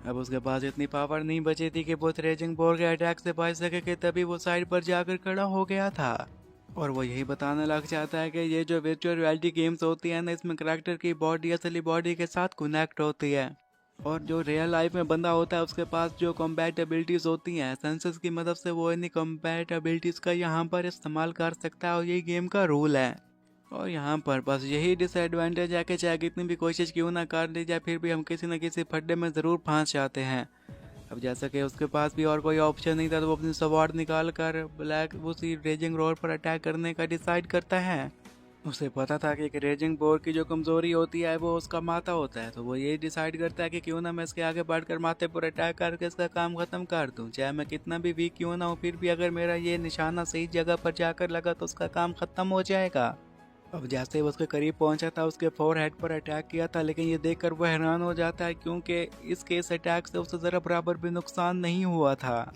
अब उसके पास इतनी पावर नहीं बची थी कि वो रेजिंग बोर के अटैक से बच सके, कि तभी वो साइड पर जाकर खड़ा हो गया था। और वो यही बताने लग जाता है कि ये जो वर्चुअल रियलिटी गेम्स होती है ना, इसमें करेक्टर की बॉडी असली बॉडी के साथ कनेक्ट होती है, और जो रियल लाइफ में बंदा होता है उसके पास जो कॉम्बैट एबिलिटीज़ होती हैं, सेंसेस की मदद से वो इन्हीं कॉम्बैट एबिलिटीज़ का यहाँ पर इस्तेमाल कर सकता है, और यही गेम का रूल है। और यहाँ पर बस यही डिसएडवांटेज है कि चाहे कितनी भी कोशिश क्यों ना कर ली जाए, फिर भी हम किसी न किसी फड्डे में ज़रूर फंस जाते हैं। अब जैसा कि उसके पास भी और कोई ऑप्शन नहीं था, तो वो अपनी स्वॉर्ड निकाल कर ब्लैक उसी रेजिंग रोड पर अटैक करने का डिसाइड करता है। उसे पता था कि एक रेजिंग बोर की जो कमज़ोरी होती है वो उसका माथा होता है, तो वो ये डिसाइड करता है कि क्यों ना मैं इसके आगे बढ़कर माथे पर अटैक करके इसका काम ख़त्म कर दूं। चाहे मैं कितना भी वीक क्यों ना हो, फिर भी अगर मेरा ये निशाना सही जगह पर जाकर लगा तो उसका काम ख़त्म हो जाएगा। अब जैसे ही वो उसके करीब पहुंचा था, उसके फोरहेड पर अटैक किया था, लेकिन ये देखकर वो हैरान हो जाता है, क्योंकि इसके इस अटैक से उसे ज़रा बराबर भी नुकसान नहीं हुआ था।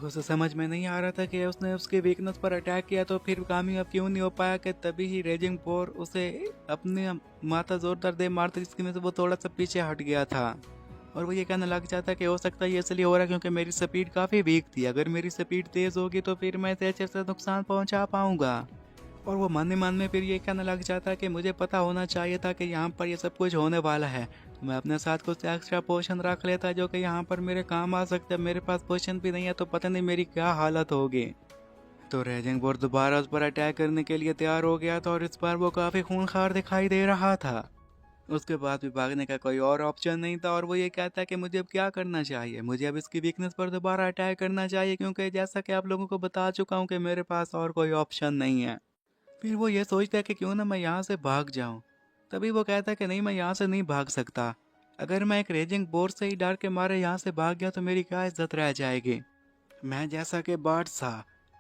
उसे समझ में नहीं आ रहा था कि उसने उसके वीकनेस पर अटैक किया तो फिर कामयाब क्यों नहीं हो पाया, कि तभी ही रेजिंग बोर उसे अपने माथा जोरदार दे मारता, जिसकी वजह से वो थोड़ा सा पीछे हट गया था। और वो ये कहने लग जाता है कि हो सकता है ये इसलिए हो रहा है क्योंकि मेरी स्पीड काफ़ी वीक थी, अगर मेरी स्पीड तेज़ होगी तो फिर मैं इसे अच्छे से नुकसान पहुंचा पाऊंगा। और वो मन में फिर ये कहने लग जाता है कि मुझे पता होना चाहिए था कि यहाँ पर ये सब कुछ होने वाला है, तो मैं अपने साथ कुछ एक्स्ट्रा पोशन रख लेता जो कि यहाँ पर मेरे काम आ सकता है। मेरे पास पोशन भी नहीं है, तो पता नहीं मेरी क्या हालत होगी। तो रेजिंग बोर दोबारा उस पर अटैक करने के लिए तैयार हो गया था, और इस बार वो काफ़ी खूंखार दिखाई दे रहा था। उसके बाद भी भागने का कोई और ऑप्शन नहीं था, और वो ये कहता है कि मुझे अब क्या करना चाहिए, मुझे अब इसकी वीकनेस पर दोबारा अटैक करना चाहिए, क्योंकि जैसा कि आप लोगों को बता चुका हूँ कि मेरे पास और कोई ऑप्शन नहीं है। फिर वो ये सोचता है कि क्यों ना मैं यहाँ से भाग जाऊँ। तभी वो कहता है कि नहीं, मैं यहाँ से नहीं भाग सकता। अगर मैं एक रेजिंग बोर से ही डर के मारे यहाँ से भाग गया तो मेरी क्या इज्जत रह जाएगी। मैं जैसा कि बादशाह,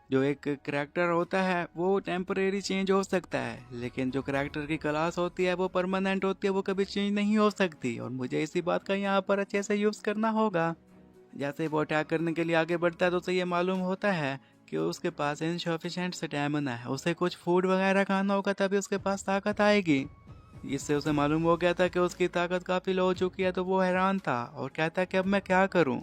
जो एक करैक्टर होता है वो टेम्परेरी चेंज हो सकता है, लेकिन जो करैक्टर की क्लास होती है वो परमानेंट होती है, वो कभी चेंज नहीं हो सकती, और मुझे इसी बात का यहाँ पर अच्छे से यूज़ करना होगा। जैसे वो अटैक करने के लिए आगे बढ़ता है तो उसे ये मालूम होता है कि उसके पास इनसफिशिएंट स्टैमिना है, उसे कुछ फूड वगैरह खाना होगा तभी उसके पास ताकत आएगी। इससे उसे मालूम हो गया था कि उसकी ताकत काफ़ी लो हो चुकी है, तो वो हैरान था और कहता है कि अब मैं क्या करूं।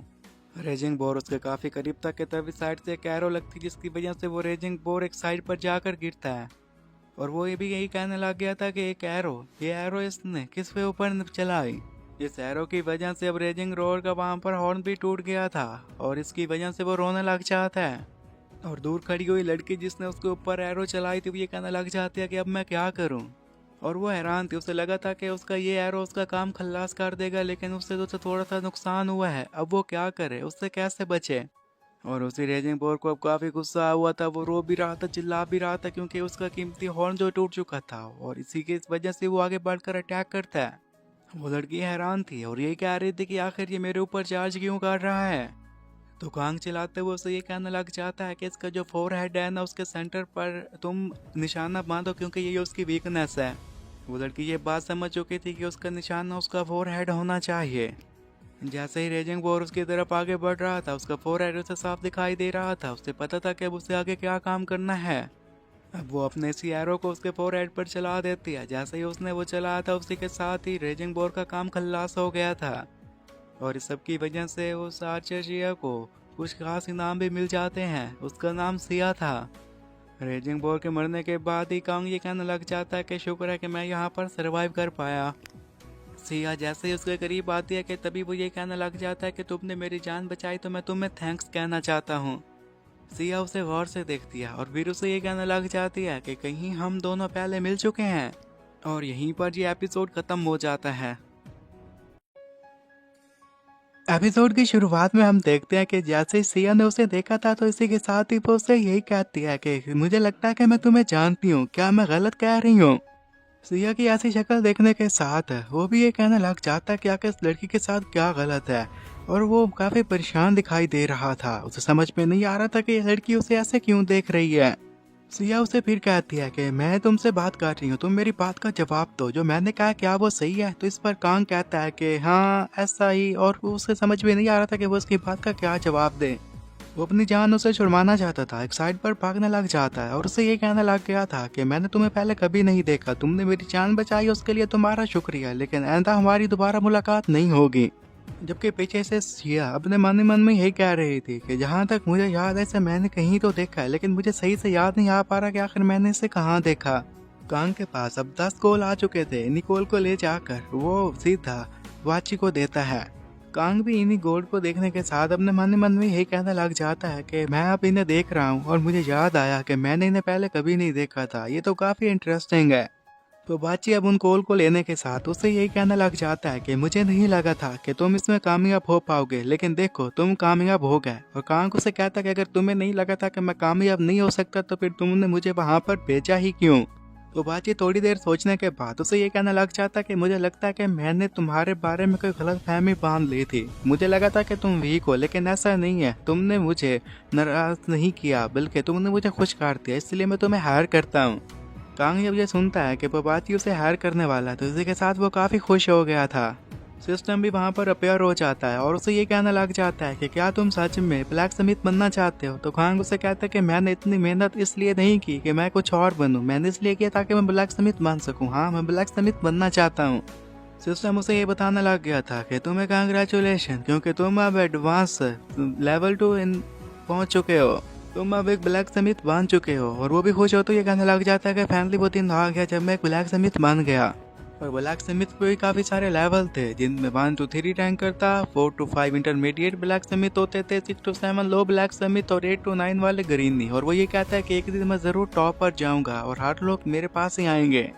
रेजिंग बोर उसके काफ़ी करीब था कि तभी साइड से एक एरो लगती, जिसकी वजह से वो रेजिंग बोर एक साइड पर जाकर गिरता है। और वो ये भी यही कहने लग गया था कि एक एरो, ये एरो इसने किस पे ऊपर चलाई। इस एरो की वजह से अब रेजिंग रोर का वहां पर हॉर्न भी टूट गया था, और इसकी वजह से वो रोने लग जाता है। और दूर खड़ी हुई लड़की जिसने उसके ऊपर एरो चलाई थी, वो ये कहने लग जाती है कि अब मैं क्या करूं। और वो हैरान थी। उसे लगा था कि उसका ये एरो उसका काम खल्लास कर देगा, लेकिन उससे तो उसे थोड़ा सा नुकसान हुआ है। अब वो क्या करे, उससे कैसे बचे। और उसी रेजिंग बोर को अब काफ़ी गुस्सा हुआ था। वो रो भी रहा था, चिल्ला भी रहा था, क्योंकि उसका कीमती हॉर्न जो टूट चुका था और इसी की वजह से वो आगे बढ़कर अटैक करता है। वो लड़की हैरान थी और यही कह रही थी कि आखिर ये मेरे ऊपर चार्ज क्यों कर रहा है। तो कांग चलाते हुए उसे ये कहने लग जाता है कि इसका जो फोर हेड है ना, उसके सेंटर पर तुम निशाना बांधो, क्योंकि ये उसकी वीकनेस है। वो लड़की ये बात समझ चुकी थी कि उसका निशाना उसका फोर हेड होना चाहिए। जैसे ही रेजिंग वॉर उसकी तरफ आगे बढ़ रहा था, उसका फोरहेड उसे साफ दिखाई दे रहा था। उसे पता था कि अब उसे आगे क्या काम करना है। अब वो अपने इसी एरो को उसके फोरहेड पर चला देती है। जैसे ही उसने वो चलाया था, उसी के साथ ही रेजिंग वॉर का काम खल्लास हो गया था। और इस सब की वजह से उस आर्चर शिया को कुछ खास इनाम भी मिल जाते हैं। उसका नाम सिया था। रेजिंग वॉर के मरने के बाद ही कांग ये कहने लग जाता है कि शुक्र है कि मैं यहाँ पर सरवाइव कर पाया। सिया जैसे ही उसके करीब आती है कि तभी वो ये कहने लग जाता है कि तुमने मेरी जान बचाई, तो मैं तुम्हें थैंक्स कहना चाहता हूँ। सिया उसे गौर से देखती है और फिर उसे ये कहने लग जाती है कि कहीं हम दोनों पहले मिल चुके हैं। और यहीं पर ये एपिसोड खत्म हो जाता है। एपिसोड की शुरुआत में हम देखते हैं कि जैसे ही सिया ने उसे देखा था, तो इसी के साथ ही वो उसे यही कहती है कि मुझे लगता है कि मैं तुम्हें जानती हूँ, क्या मैं गलत कह रही हूँ। सिया की ऐसी शक्ल देखने के साथ वो भी ये कहने लग जाता है कि आखिर इस लड़की के साथ क्या गलत है। और वो काफी परेशान दिखाई दे रहा था। उसे समझ में नहीं आ रहा था कि ये लड़की उसे ऐसे क्यों देख रही है। सिया उसे फिर कहती है कि मैं तुमसे बात कर रही हूँ, तुम मेरी बात का जवाब दो। जो मैंने कहा क्या वो सही है? तो इस पर कांग कहता है कि हाँ ऐसा ही। और उसे समझ में नहीं आ रहा था कि वो उसकी बात का क्या जवाब दे। वो अपनी जान उसे छुड़वाना चाहता था, एक साइड पर भागने लग जाता है और उसे ये कहने लग गया था कि मैंने तुम्हें पहले कभी नहीं देखा, तुमने मेरी जान बचाई, उसके लिए तुम्हारा शुक्रिया, लेकिन आइंदा हमारी दोबारा मुलाकात नहीं होगी। जबकि पीछे से सिया अपने मन ही मन में यही कह रही थी कि जहाँ तक मुझे याद है इसे मैंने कहीं तो देखा है, लेकिन मुझे सही से याद नहीं आ पा रहा कि आखिर मैंने इसे कहाँ देखा। कांग के पास अब 10 कॉल आ चुके थे। निकोल को ले जाकर वो सीधा वाची को देता है। कांग भी इन्हीं गोल्ड को देखने के साथ अपने मन ही मन में यही कहने लग जाता है कि मैं अब इन्हें देख रहा हूँ और मुझे याद आया कि मैंने इन्हें पहले कभी नहीं देखा था। ये तो काफी इंटरेस्टिंग है। तो बाची अब उन कॉल को लेने के साथ उससे यही कहने लग जाता है कि मुझे नहीं लगा था कि तुम इसमें कामयाब हो पाओगे, लेकिन देखो तुम कामयाब हो गए। और कांग उसे कहता है कि अगर तुम्हें नहीं लगा था कि मैं कामयाब नहीं हो सकता, तो फिर तुमने मुझे वहां पर भेजा ही क्यों। तो बाची थोड़ी देर सोचने के बाद उसे ये कहने लग जाता कि मुझे लगता है कि मैंने तुम्हारे बारे में कोई गलत फहमी बांध ली थी। मुझे लगा था कि तुम वीक हो, लेकिन ऐसा नहीं है। तुमने मुझे नाराज नहीं किया, बल्कि तुमने मुझे खुश कर दिया, इसलिए मैं तुम्हें हायर करता हूँ। कांग जब ये सुनता है कि बाची उसे हायर करने वाला है, तो इसी के साथ वो काफी खुश हो गया था। सिस्टम भी वहाँ पर अपेयर हो जाता है और उसे ये कहने लग जाता है कि क्या तुम सच में ब्लैक स्मिथ बनना चाहते हो। तो कांग उसे कहता है कि मैंने इतनी मेहनत इसलिए नहीं की कि मैं कुछ और बनूं, मैंने इसलिए किया ताकि मैं ब्लैक स्मिथ बन सकूं। हाँ, मैं ब्लैक स्मिथ बनना चाहता हूँ। सिस्टम उसे ये बताने लग गया था कि तुम्हें कांग्रेचुलेशन, क्योंकि तुम अब एडवांस लेवल 2 पहुंच चुके हो। तुम अब एक ब्लैक स्मिथ बन चुके हो। और वो भी खुश हो तो ये कहने लग जाता है कि फैमिली वो दिन आ गया जब मैं एक ब्लैक स्मिथ बन गया। और ब्लैक स्मिथ पे भी काफी सारे लेवल थे, जिनमें 1 to 3 रैंकर था, 4 to 5 इंटरमीडिएट ब्लैक स्मिथ होते थे, 6 to 7 लो ब्लैक स्मिथ और 8 to 9 वाले ग्रीनी। और वो ये कहता है कि एक दिन मैं जरूर टॉप पर जाऊंगा और हर लोग मेरे पास ही आएंगे।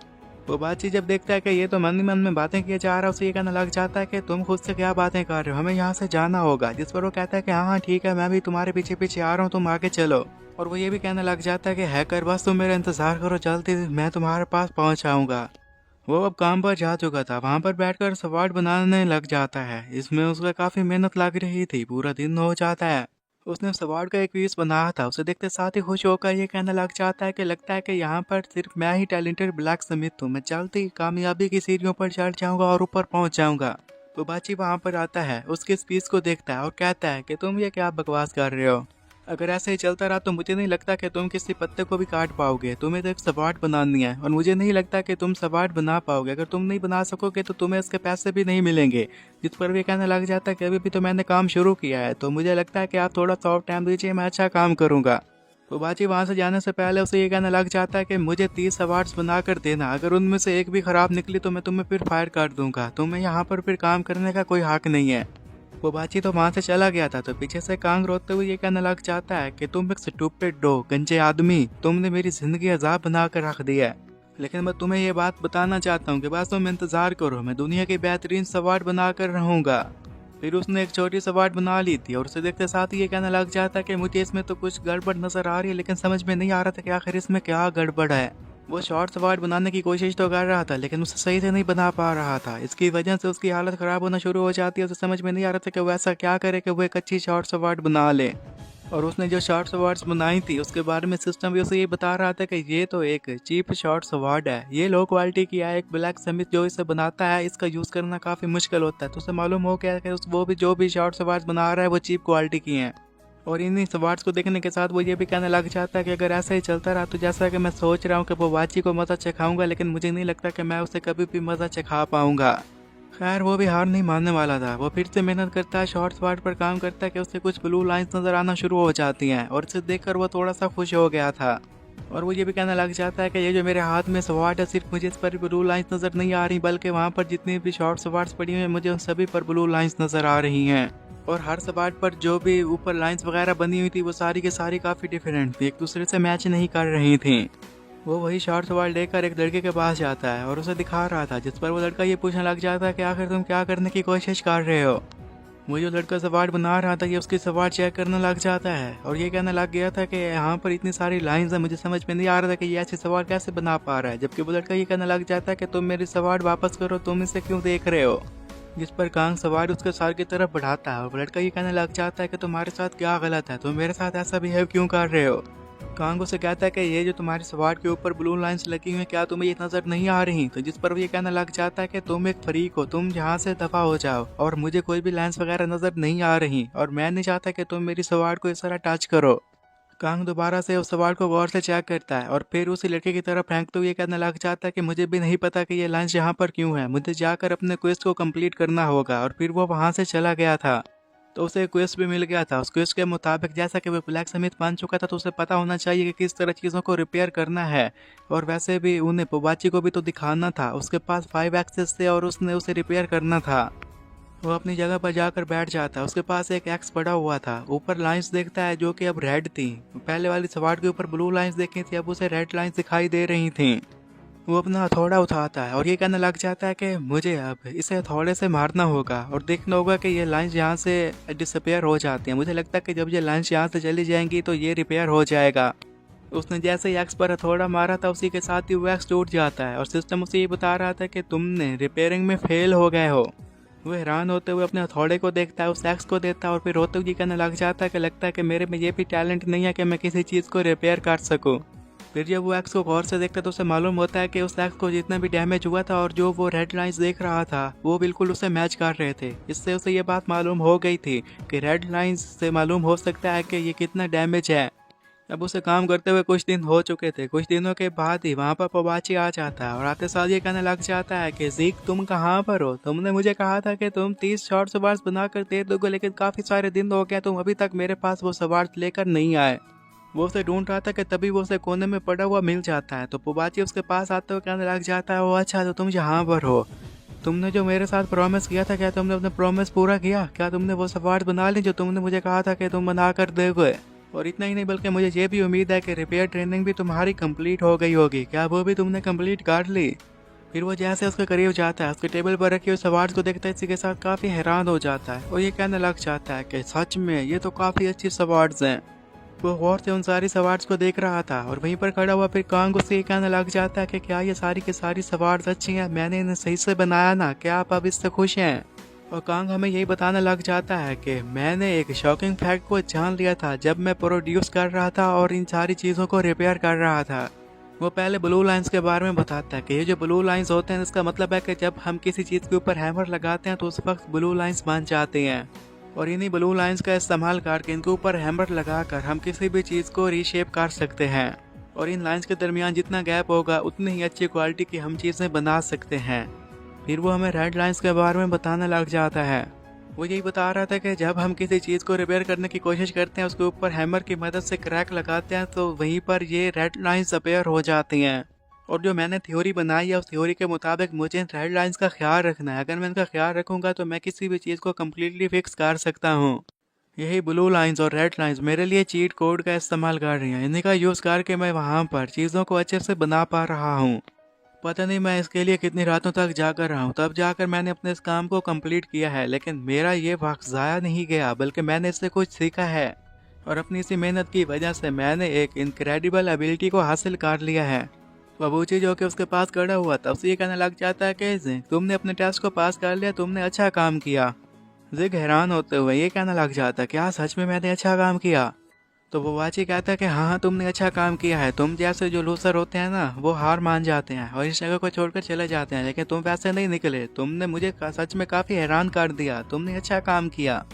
वो बातचीत जब देखता है कि ये तो मन ही मन में बातें किए जा रहा है, उसे ये कहने लग जाता है कि तुम खुद से क्या बातें कर रहे हो, हमें यहाँ से जाना होगा। जिस पर वो कहता है कि हाँ हाँ ठीक है, मैं भी तुम्हारे पीछे पीछे आ रहा हूँ, तुम आगे चलो। और वो ये भी कहने लग जाता है कि हैकर बस तुम मेरा इंतजार करो, जल्दी मैं तुम्हारे पास पहुँच आऊँगा। वो अब काम पर जा चुका था, वहाँ पर बैठकर सवाल बनाने लग जाता है। इसमें उसका काफी मेहनत लग रही थी, पूरा दिन हो जाता है। उसने सवाल का एक पीस बनाया था, उसे देखते साथ ही खुश होकर ये कहने लग जाता है कि लगता है कि यहाँ पर सिर्फ मैं ही टैलेंटेड ब्लैक स्मिथ हूँ, मैं जल्दी कामयाबी की सीढ़ियों पर चढ़ जाऊंगा और ऊपर पहुंच जाऊंगा। तो बाची वहाँ पर आता है, उसके इस पीस को देखता है और कहता है कि तुम ये क्या बकवास कर रहे हो। अगर ऐसे ही चलता रहा तो मुझे नहीं लगता कि तुम किसी पत्ते को भी काट पाओगे। तुम्हें तो एक सवाट बनानी है और मुझे नहीं लगता कि तुम सवाट बना पाओगे। अगर तुम नहीं बना सकोगे तो तुम्हें इसके पैसे भी नहीं मिलेंगे। जिस पर भी कहने लग जाता है कि अभी भी तो मैंने काम शुरू किया है, तो मुझे लगता है कि आप थोड़ा सा और टाइम दीजिए, मैं अच्छा काम करूंगा। तो बाजी वहां से जाने से पहले उसे ये कहने लग जाता है कि मुझे 30 अवार्ड्स बना कर देना, अगर उनमें से एक भी खराब निकली तो मैं तुम्हें फिर फायर कर दूंगा, तुम्हें यहाँ पर फिर काम करने का कोई हक नहीं है। वो बाची तो वहां से चला गया था, तो पीछे से कांग रोते हुए ये कहने लग जाता है कि तुम एक स्टूपिड डो, गंजे आदमी, तुमने मेरी जिंदगी अजाब बना कर रख दिया है। लेकिन मैं तुम्हें ये बात बताना चाहता हूँ कि वास्तव में इंतज़ार करो, मैं दुनिया की बेहतरीन सवार बना कर रहूँगा। फिर उसने एक छोटी सवार बना ली थी और उसे देखते साथ ही ये कहने लग जाता कि मुझे इसमें तो कुछ गड़बड़ नज़र आ रही है, लेकिन समझ में नहीं आ रहा था कि आखिर इसमें क्या गड़बड़ है। वो शॉर्ट सवार बनाने की कोशिश तो कर रहा था, लेकिन उसे सही से नहीं बना पा रहा था। इसकी वजह से उसकी हालत ख़राब होना शुरू हो जाती है। उसे समझ में नहीं आ रहा था कि वो ऐसा क्या करे कि वो एक अच्छी शॉर्ट सवार बना ले। और उसने जो शॉर्ट सवार्ड्स बनाई थी उसके बारे में सिस्टम भी उसे ये बता रहा था कि ये तो एक चीप शॉर्ट सवार्ड है, ये लो क्वालिटी की है। एक ब्लैक स्मिथ जो इसे बनाता है, इसका यूज़ करना काफ़ी मुश्किल होता है। तो उसे मालूम हो गया कि वो भी जो भी शॉर्ट सवार्ड्स बना रहा है वो चीप क्वालिटी की हैं। और इन्हीं सवार्ड्स को देखने के साथ वो ये भी कहने लग जाता है कि अगर ऐसा ही चलता रहा तो जैसा कि मैं सोच रहा हूँ कि वो वाची को मज़ा चखाऊंगा, लेकिन मुझे नहीं लगता कि मैं उसे कभी भी मज़ा चखा पाऊंगा। खैर वो भी हार नहीं मानने वाला था। वो फिर से मेहनत करता है, शॉर्ट सवार्ड पर काम करता है कि उसे कुछ ब्लू लाइंस नज़र आना शुरू हो जाती हैं और इसे देखकर वो थोड़ा सा खुश हो गया था। और वो ये भी कहने लग जाता है कि ये जो मेरे हाथ में सवार्ड है, सिर्फ मुझे इस पर ब्लू लाइंस नज़र नहीं आ रही, बल्कि वहाँ पर जितनी भी शॉर्ट सवार्ड्स पड़ी हुई हैं मुझे उन सभी पर ब्लू लाइंस नज़र आ रही हैं। और हर सवार्ड पर जो भी ऊपर लाइंस वगैरह बनी हुई थी वो सारी की सारी काफ़ी डिफरेंट थी, एक दूसरे से मैच नहीं कर रही थी। वो वही शॉर्ट सवाल लेकर एक लड़के के पास जाता है और उसे दिखा रहा था, जिस पर वो लड़का ये पूछने लग जाता है कि आखिर तुम क्या करने की कोशिश कर रहे हो। वो जो लड़का सवाल बना रहा था ये उसकी सवाल चेक करने लग जाता है और ये कहने लग गया था कि यहाँ पर इतनी सारी लाइंस हैं, मुझे समझ में नहीं आ रहा था कि ये ऐसी सवाल कैसे बना पा रहा है। जबकि वो लड़का ये कहने लग जाता है कि तुम मेरी सवाल वापस करो, तुम इसे क्यों देख रहे हो। जिस पर कांग सवाल उसके सर की तरफ बढ़ाता है और लड़का ये कहने लग जाता है कि तुम्हारे साथ क्या गलत है, तुम मेरे साथ ऐसा बिहेव क्यों कर रहे हो। कांग उसे कहता है कि ये जो तुम्हारी सवार के ऊपर ब्लू लाइंस लगी हुई हैं, क्या तुम्हें ये नजर नहीं आ रही। तो जिस पर वो ये कहने लग जाता है कि तुम एक फ्रीक हो, तुम यहाँ से दफा हो जाओ और मुझे कोई भी लाइंस वगैरह नजर नहीं आ रही और मैं नहीं चाहता कि तुम मेरी सवार को इस तरह टच करो। कांग दोबारा से उस सवार को गौर से चेक करता है और फिर उसी लड़के की तरफ फेंकते हुए कहने लग जाता है कि मुझे भी नहीं पता कि ये लाइंस यहाँ पर क्यों है, मुझे जाकर अपने क्विज को कंप्लीट करना होगा। और फिर वो वहाँ से चला गया था। तो उसे क्विज भी मिल गया था। उस क्विज के मुताबिक जैसा कि वो ब्लैक स्मिथ बन चुका था तो उसे पता होना चाहिए कि किस तरह चीज़ों को रिपेयर करना है। और वैसे भी उन्हें पोबाची को भी तो दिखाना था, उसके पास 5 एक्सेस थे और उसने उसे रिपेयर करना था। वो अपनी जगह पर जाकर बैठ जाता है। उसके पास एक एक्स पड़ा हुआ था। ऊपर लाइंस देखता है जो कि अब रेड थी। पहले वाली सवार के ऊपर ब्लू लाइंस देखी थी, अब उसे रेड लाइंस दिखाई दे रही थी। वो अपना हथौड़ा उठाता है और ये कहने लग जाता है कि मुझे अब इसे हथौड़े से मारना होगा और देखना होगा कि ये लाइंस यहाँ से डिसअपेयर हो जाती हैं। मुझे लगता है कि जब ये लाइंस यहाँ से चली जाएंगी तो ये रिपेयर हो जाएगा। उसने जैसे ही एक्स पर हथौड़ा मारा था उसी के साथ ही वो एक्स टूट जाता है और सिस्टम उसे ये बता रहा था कि तुमने रिपेयरिंग में फेल हो गए हो। वो हैरान होते हुए अपने हथौड़े को देखता है, उस एक्स को देखता है और फिर रोते हुए कहने लग जाता है कि लगता है कि मेरे में ये भी टैलेंट नहीं है कि मैं किसी चीज़ को रिपेयर कर सकूँ। फिर जब वो एक्स को गौर से देखता है तो उसे मालूम होता है कि उस एक्स को जितना भी डैमेज हुआ था और जो वो रेड लाइंस देख रहा था वो बिल्कुल उसे मैच कर रहे थे। इससे उसे ये बात मालूम हो गई थी कि रेड लाइंस से मालूम हो सकता है कि ये कितना डैमेज है। अब उसे काम करते हुए कुछ दिन हो चुके थे। कुछ दिनों के बाद ही वहाँ पर पोबाची आ जाता है और आते साल ये कहने लग जाता है कि ज़ीक तुम कहाँ पर हो, तुमने मुझे कहा था कि तुम 30 शॉर्ट सवार्स बना कर दे दोगे, लेकिन काफ़ी सारे दिन हो गए तुम अभी तक मेरे पास वो सवार्स लेकर नहीं आए। वो उसे ढूंढ रहा था कि तभी वो उसे कोने में पड़ा हुआ मिल जाता है। तो पोबाची उसके पास आते हुए कहने लग जाता है, वो अच्छा तो तुम यहाँ पर हो, तुमने जो मेरे साथ प्रॉमिस किया था, क्या तुमने अपना प्रॉमिस पूरा किया? क्या तुमने वो सवार्स बना ली जो तुमने मुझे कहा था कि तुम बना कर दोगे? और इतना ही नहीं बल्कि मुझे ये भी उम्मीद है कि रिपेयर ट्रेनिंग भी तुम्हारी कंप्लीट हो गई होगी, क्या वो भी तुमने कंप्लीट कर ली? फिर वो जैसे उसके करीब जाता है, उसके टेबल पर रखे हुए सवार्स को देखता है, इसी के साथ काफ़ी हैरान हो जाता है और ये कहने लग जाता है कि सच में ये तो काफ़ी अच्छी सवार्स हैं। वो गौर से उन सारी सवार्स को देख रहा था और वहीं पर खड़ा हुआ फिर कांग उससे ये कहने लग जाता है कि क्या ये सारी की सारी सवार्स अच्छी हैं, मैंने इन्हें सही से बनाया ना, क्या आप अब इससे खुश हैं? और कांग हमें यही बताने लग जाता है कि मैंने एक शॉकिंग फैक्ट को जान लिया था जब मैं प्रोड्यूस कर रहा था और इन सारी चीज़ों को रिपेयर कर रहा था। वो पहले ब्लू लाइंस के बारे में बताता है कि ये जो ब्लू लाइंस होते हैं इसका मतलब है कि जब हम किसी चीज़ के ऊपर हैमर लगाते हैं तो उस वक्त ब्लू लाइंस बन जाते हैं। और इन्हीं ब्लू लाइंस का इस्तेमाल करके इनके ऊपर हैमर लगाकर हम किसी भी चीज़ को रीशेप कर सकते हैं। और इन लाइंस के दरमियान जितना गैप होगा उतनी ही अच्छी क्वालिटी की हम चीज़ें बना सकते हैं। फिर वो हमें रेड लाइंस के बारे में बताने लग जाता है। वो यही बता रहा था कि जब हम किसी चीज़ को रिपेयर करने की कोशिश करते हैं, उसके ऊपर हैमर की मदद से क्रैक लगाते हैं, तो वहीं पर ये रेड लाइंस अपीयर हो जाती हैं। और जो मैंने थ्योरी बनाई है उस थ्योरी के मुताबिक मुझे इन रेड लाइंस का ख्याल रखना है। अगर मैं इनका ख्याल रखूंगा तो मैं किसी भी चीज़ को कम्प्लीटली फिक्स कर सकता हूँ। यही ब्लू लाइंस और रेड लाइंस मेरे लिए चीट कोड का इस्तेमाल कर रही हैं। इन्हीं का यूज़ करके मैं वहाँ पर चीज़ों को अच्छे से बना पा रहा हूँ। पता नहीं मैं इसके लिए कितनी रातों तक जाकर रहा हूँ, तब जाकर मैंने अपने इस काम को कंप्लीट किया है। लेकिन मेरा ये वक्त ज़ाया नहीं गया, बल्कि मैंने इससे कुछ सीखा है और अपनी इसी मेहनत की वजह से मैंने एक इनक्रेडिबल एबिलिटी को हासिल कर लिया है। बाबूजी जो कि उसके पास खड़ा हुआ तब से ये कहने लग जाता है कि जिग तुमने अपने टेस्ट को पास कर लिया, तुमने अच्छा काम किया। जिग हैरान होते हुए ये कहने लग जाता है क्या सच में मैंने अच्छा काम किया? तो वो वाची कहता है कि हाँ तुमने अच्छा काम किया है। तुम जैसे जो लूसर होते हैं ना, वो हार मान जाते हैं और इस जगह को छोड़कर चले जाते हैं, लेकिन तुम वैसे नहीं निकले। तुमने मुझे सच में काफ़ी हैरान कर दिया, तुमने अच्छा काम किया।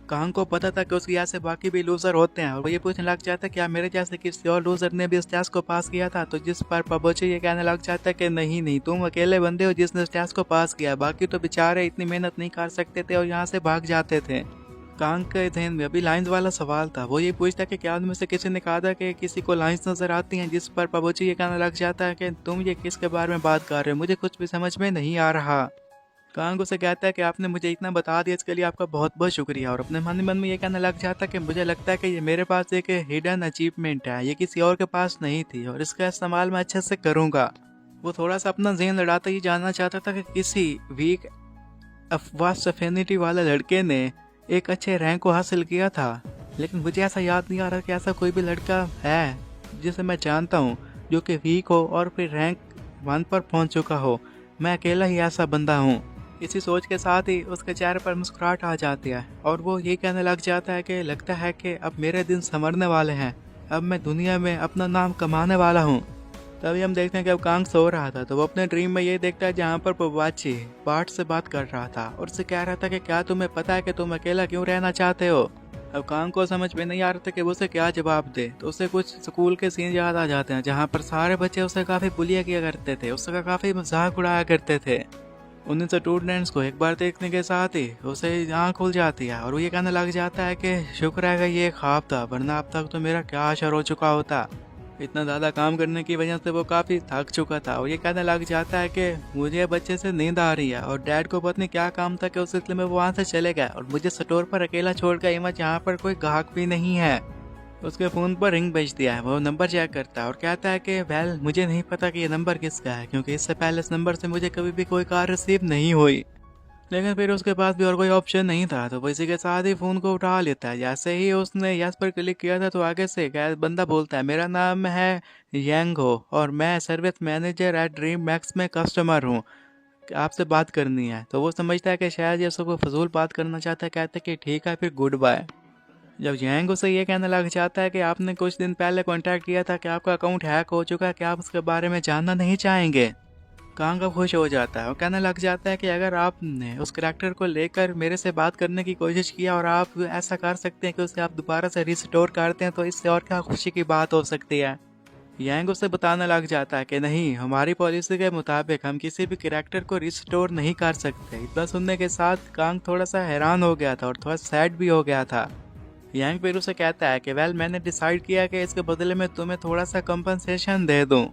कांग को पता था कि उसकी ऐसे बाकी भी लूजर होते हैं और वो ये पूछने लग जाता है क्या मेरे जैसे किसी और लूजर ने भी इस टेस्ट को पास किया था? तो जिस पर पबोची ये कहने लग जाता है कि नहीं नहीं, तुम अकेले बंदे हो जिसने इस टेस्ट को पास किया, बाकी तो बेचारे इतनी मेहनत नहीं कर सकते थे और यहाँ से भाग जाते थे। कांग के ध्यान में अभी लाइंस वाला सवाल था। वो ये पूछता कि क्या उनमें से किसी ने कहा था कि किसी को लाइंस नजर आती हैं? जिस पर पबोची ये कहने लग जाता है कि तुम ये किसके बारे में बात कर रहे हो, मुझे कुछ भी समझ में नहीं आ रहा। कांग उसे कहता है कि आपने मुझे इतना बता दिया, इसके लिए आपका बहुत बहुत शुक्रिया। और अपने मन में ये कहने लग जाता है कि मुझे लगता है कि ये मेरे पास एक हिडन अचीवमेंट है, ये किसी और के पास नहीं थी और इसका इस्तेमाल मैं अच्छे से करूँगा। वो थोड़ा सा अपना ज़हन लड़ाता ही जानना चाहता था कि किसी वीक वास्ट अफिनिटी वाले लड़के ने एक अच्छे रैंक को हासिल किया था, लेकिन मुझे ऐसा याद नहीं आ रहा कि ऐसा कोई भी लड़का है जिसे मैं जानता हूँ जो कि वीक हो और फिर रैंक 1 पर पहुँच चुका हो। मैं अकेला ही ऐसा बंदा हूँ। इसी सोच के साथ ही उसके चेहरे पर मुस्कुराहट आ जाती है और वो ये कहने लग जाता है कि लगता है कि अब मेरे दिन संवरने वाले हैं, अब मैं दुनिया में अपना नाम कमाने वाला हूँ। तभी हम देखते हैं कि अब कांग सो रहा था तो वो अपने ड्रीम में ये देखता है जहाँ पर पवाची बार्ट से बात कर रहा था और उससे कह रहा था कि क्या तुम्हें पता है कि तुम अकेला क्यों रहना चाहते हो? अब कांग को समझ में नहीं आ रहा था कि वो उसे क्या जवाब दे, तो उसे कुछ स्कूल के सीन याद आ जाते हैं जहाँ पर सारे बच्चे उसे काफ़ी बुलिया किया करते थे, उसका काफ़ी मजाक उड़ाया करते थे। उन स्टूडेंट्स को एक बार देखने के साथ ही उसे आँख खुल जाती है और वो ये कहने लग जाता है कि शुक्र है कि ये ख्वाब था, वरना अब तक तो मेरा क्या असर हो चुका होता। इतना ज़्यादा काम करने की वजह से वो काफ़ी थक चुका था और ये कहने लग जाता है कि मुझे बच्चे से नींद आ रही है और डैड को पता नहीं क्या काम था कि उस सिलसिले में वो वहाँ से चले गए और मुझे स्टोर पर अकेला छोड़ कर इमा जहाँ पर कोई ग्राहक भी नहीं है। उसके फ़ोन पर रिंग बज दिया है, वो नंबर चेक करता है और कहता है कि वेल मुझे नहीं पता कि ये नंबर किसका है, क्योंकि इससे पहले इस नंबर से मुझे कभी भी कोई कॉल रिसीव नहीं हुई। लेकिन फिर उसके पास भी और कोई ऑप्शन नहीं था तो वो इसी के साथ ही फ़ोन को उठा लेता है। जैसे ही उसने यस पर क्लिक किया था तो आगे से क्या बंदा बोलता है मेरा नाम है यांगो और मैं service manager eight dream max में कस्टमर हूँ, आपसे बात करनी है। तो वो समझता है कि शायद ये उसको फजूल बात करना चाहता है, कहता है कि ठीक है फिर गुड बाय। जब यांग उसे ये कहने लग जाता है कि आपने कुछ दिन पहले कॉन्टैक्ट किया था कि आपका अकाउंट हैक हो चुका है, क्या आप उसके बारे में जानना नहीं चाहेंगे? कांग अब खुश हो जाता है और कहने लग जाता है कि अगर आपने उस करैक्टर को लेकर मेरे से बात करने की कोशिश किया और आप ऐसा कर सकते हैं कि उसे आप दोबारा से रिस्टोर करते हैं, तो इससे और क्या खुशी की बात हो सकती है। यांग उसे बताने लग जाता है कि नहीं, हमारी पॉलिसी के मुताबिक हम किसी भी करैक्टर को रिस्टोर नहीं कर सकते। इतना सुनने के साथ कांग थोड़ा सा हैरान हो गया था और थोड़ा सैड भी हो गया था। यांग फिर उसे कहता है कि वेल मैंने डिसाइड किया कि इसके बदले में तुम्हें थोड़ा सा कंपनसेशन दे दूं।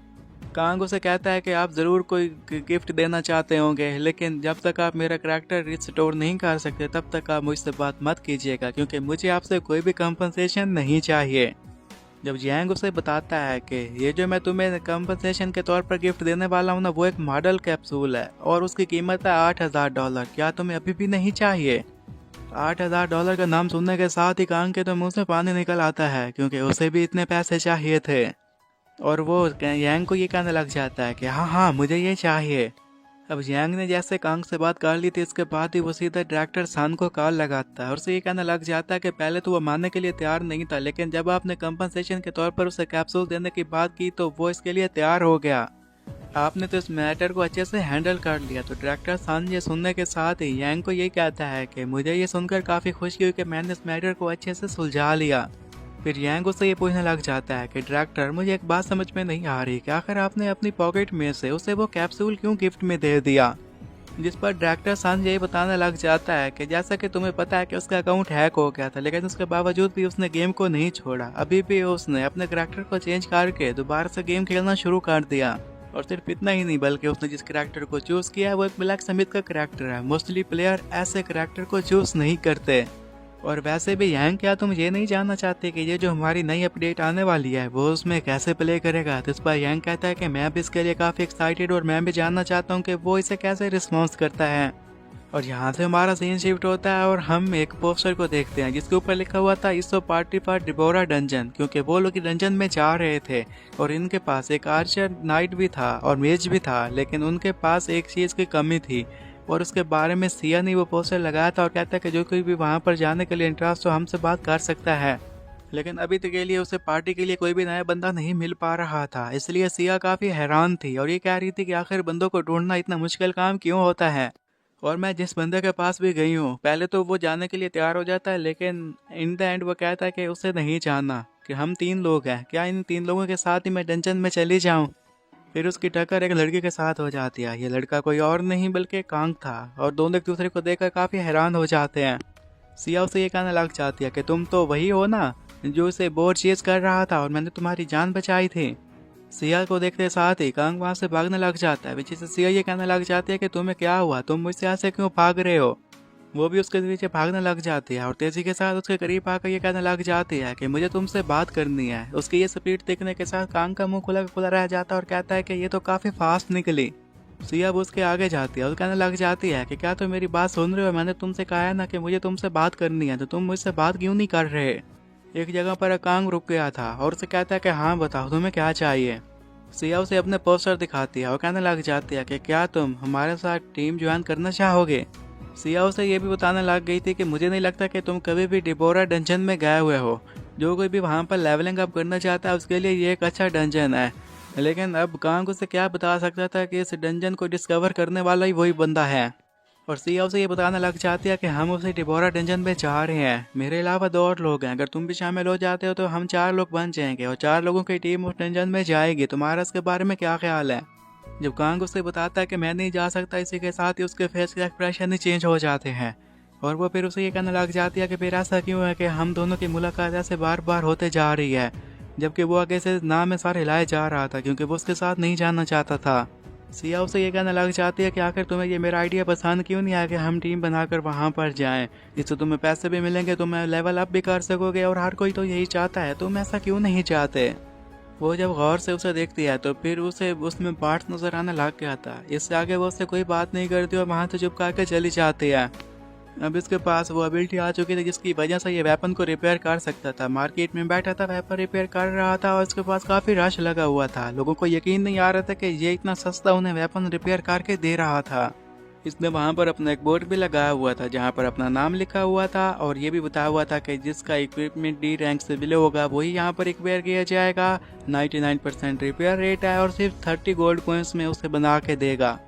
कांग उसे कहता है कि आप ज़रूर कोई गिफ्ट देना चाहते होंगे, लेकिन जब तक आप मेरा करैक्टर रिस्टोर नहीं कर सकते तब तक आप मुझसे बात मत कीजिएगा, क्योंकि मुझे आपसे कोई भी कंपनसेशन नहीं चाहिए। जब यांग उसे बताता है कि ये जो मैं तुम्हें कंपनसेशन के तौर पर गिफ्ट देने वाला हूँ ना, वो एक मॉडल कैप्सूल है और उसकी कीमत है $8,000। क्या तुम्हें अभी भी नहीं चाहिए? $8,000 का नाम सुनने के साथ ही कांग के तो मुंह से पानी निकल आता है, क्योंकि उसे भी इतने पैसे चाहिए थे। और वो यांग को ये कहने लग जाता है कि हाँ हाँ मुझे ये चाहिए। अब यांग ने जैसे कांग से बात कर ली थी, इसके बाद ही वो सीधा डायरेक्टर सान को कॉल लगाता है और उसे ये कहने लग जाता है कि पहले तो वो मानने के लिए तैयार नहीं था, लेकिन जब आपने कंपनसेशन के तौर पर उसे कैप्सूल देने की बात की तो वो इसके लिए तैयार हो गया। आपने तो इस मैटर को अच्छे से हैंडल कर लिया। तो डायरेक्टर सान ये सुनने के साथ ही यांग को ये कहता है कि मुझे ये सुनकर काफ़ी खुशी हुई कि मैंने इस मैटर को अच्छे से सुलझा लिया। फिर यांग उससे ये पूछने लग जाता है कि डायरेक्टर मुझे एक बात समझ में नहीं आ रही कि आखिर आपने अपनी पॉकेट में से उसे वो कैप्सूल क्यों गिफ्ट में दे दिया? जिस पर डायरेक्टर सान यही बताने लग जाता है कि जैसा कि तुम्हें पता है कि उसका अकाउंट हैक हो गया था, लेकिन उसके बावजूद भी उसने गेम को नहीं छोड़ा। अभी भी उसने अपने करैक्टर को चेंज करके दोबारा से गेम खेलना शुरू कर दिया। और सिर्फ इतना ही नहीं, बल्कि उसने जिस करैक्टर को चूज़ किया है वो एक ब्लैक समिथ का करैक्टर है। मोस्टली प्लेयर ऐसे करैक्टर को चूज़ नहीं करते। और वैसे भी यंग, क्या तुम ये नहीं जानना चाहते कि ये जो हमारी नई अपडेट आने वाली है वो उसमें कैसे प्ले करेगा? तो इस पर यंग कहता है कि मैं भी इसके लिए काफ़ी एक्साइटेड और मैं भी जानना चाहता हूँ कि वो इसे कैसे रिस्पॉन्स करता है। और यहाँ से हमारा सीन शिफ्ट होता है और हम एक पोस्टर को देखते हैं जिसके ऊपर लिखा हुआ था इसो पार्टी फॉर डिबोरा डंजन, क्योंकि वो लोग डंजन में जा रहे थे और इनके पास एक आर्चर नाइट भी था और मेज भी था, लेकिन उनके पास एक चीज़ की कमी थी और उसके बारे में सिया ने वो पोस्टर लगाया था और कहता है कि जो कोई भी वहाँ पर जाने के लिए इंटरेस्ट हो हमसे बात कर सकता है। लेकिन अभी तक के लिए उसे पार्टी के लिए कोई भी नया बंदा नहीं मिल पा रहा था, इसलिए सिया काफ़ी हैरान थी और ये कह रही थी कि आखिर बंदों को ढूंढना इतना मुश्किल काम क्यों होता है। और मैं जिस बंदे के पास भी गई हूँ पहले तो वो जाने के लिए तैयार हो जाता है, लेकिन इन द एंड वो कहता है कि उसे नहीं जानना कि हम 3 लोग हैं, क्या इन 3 लोगों के साथ ही मैं डंजन में चली जाऊँ। फिर उसकी टक्कर एक लड़के के साथ हो जाती है। ये लड़का कोई और नहीं बल्कि कांग था और दोनों एक दूसरे को देखकर काफ़ी हैरान हो जाते हैं। सिया उसे ये कहने लग जाती है कि तुम तो वही हो ना जो उसे बोर चेज कर रहा था और मैंने तुम्हारी जान बचाई थी। सिया को देखते साथ ही कांग वहाँ से भागने लग जाता है, पीछे से सिया ये कहने लग जाती है कि तुम्हें क्या हुआ, तुम मुझसे ऐसे क्यों भाग रहे हो। वो भी उसके पीछे भागने लग जाती है और तेजी के साथ उसके करीब आकर ये कहने लग जाती है कि मुझे तुमसे बात करनी है। उसकी ये स्पीड देखने के साथ कांग का मुंह खुला खुला रह जाता है और कहता है कि ये तो काफ़ी फास्ट निकली। सिया अब उसके आगे जाती है और कहने लग जाती है कि क्या तुम मेरी बात सुन रहे हो, मैंने तुमसे कहा है ना कि मुझे तुमसे बात करनी है, तो तुम मुझसे बात क्यों नहीं कर रहे। एक जगह पर कांग रुक गया था और उसे कहता है कि हाँ बताओ तुम्हें क्या चाहिए। सिया उसे अपने पोस्टर दिखाती है और कहने लग जाती है कि क्या तुम हमारे साथ टीम ज्वाइन करना चाहोगे। सिया उसे ये भी बताने लग गई थी कि मुझे नहीं लगता कि तुम कभी भी डिबोरा डंजन में गए हुए हो। जो कोई भी वहाँ पर लेवलिंग अप करना चाहता है उसके लिए ये एक अच्छा डंजन है। लेकिन अब कांग उसे क्या बता सकता था कि इस डंजन को डिस्कवर करने वाला ही वही बंदा है। और सिया उसे ये बताने लग जाती है कि हम उसे डिबोरा डंजन में जा रहे हैं, मेरे अलावा 2 और लोग हैं, अगर तुम भी शामिल हो जाते हो तो हम 4 लोग बन जाएंगे और 4 लोगों की टीम उस डंजन में जाएगी। तुम्हारा इसके बारे में क्या ख्याल है। जब कांग उसे बताता है कि मैं नहीं जा सकता, इसी के साथ ही उसके फेस के एक्सप्रेशन ही चेंज हो जाते हैं और वो फिर उसे ये कहने लग जाती है कि फिर ऐसा क्यों है कि हम दोनों की मुलाकात ऐसे बार बार होते जा रही है, जबकि वो आगे से नाम में सारे हिलाए जा रहा था क्योंकि वो उसके साथ नहीं जाना चाहता था। सिया उसे ये कहने लग जाती है कि आखिर तुम्हें ये मेरा आइडिया पसंद क्यों नहीं आया कि हम टीम बनाकर वहाँ पर जाएं, इससे तुम्हें पैसे भी मिलेंगे, तुम्हें लेवल अप भी कर सकोगे और हर कोई तो यही चाहता है, तुम ऐसा क्यों नहीं चाहते। वो जब गौर से उसे देखती है तो फिर उसे उसमें पार्ट्स नजर आने लग गया था। इससे आगे वो उससे कोई बात नहीं करती और वहाँ से चुप करके चली जाती है। अब इसके पास वो एबिलिटी आ चुकी थी जिसकी वजह से ये वेपन को रिपेयर कर सकता था। मार्केट में बैठा था, वेपन रिपेयर कर रहा था और इसके पास काफ़ी रश लगा हुआ था। लोगों को यकीन नहीं आ रहा था कि ये इतना सस्ता उन्हें वेपन रिपेयर करके दे रहा था। इसने वहाँ पर अपना एक बोर्ड भी लगाया हुआ था जहाँ पर अपना नाम लिखा हुआ था और ये भी बताया हुआ था कि जिसका इक्विपमेंट डी रैंक से बिलो होगा वही यहाँ पर रिपेयर किया जाएगा। 99% रिपेयर रेट है और सिर्फ 30 गोल्ड कॉइंस में उसे बना के देगा।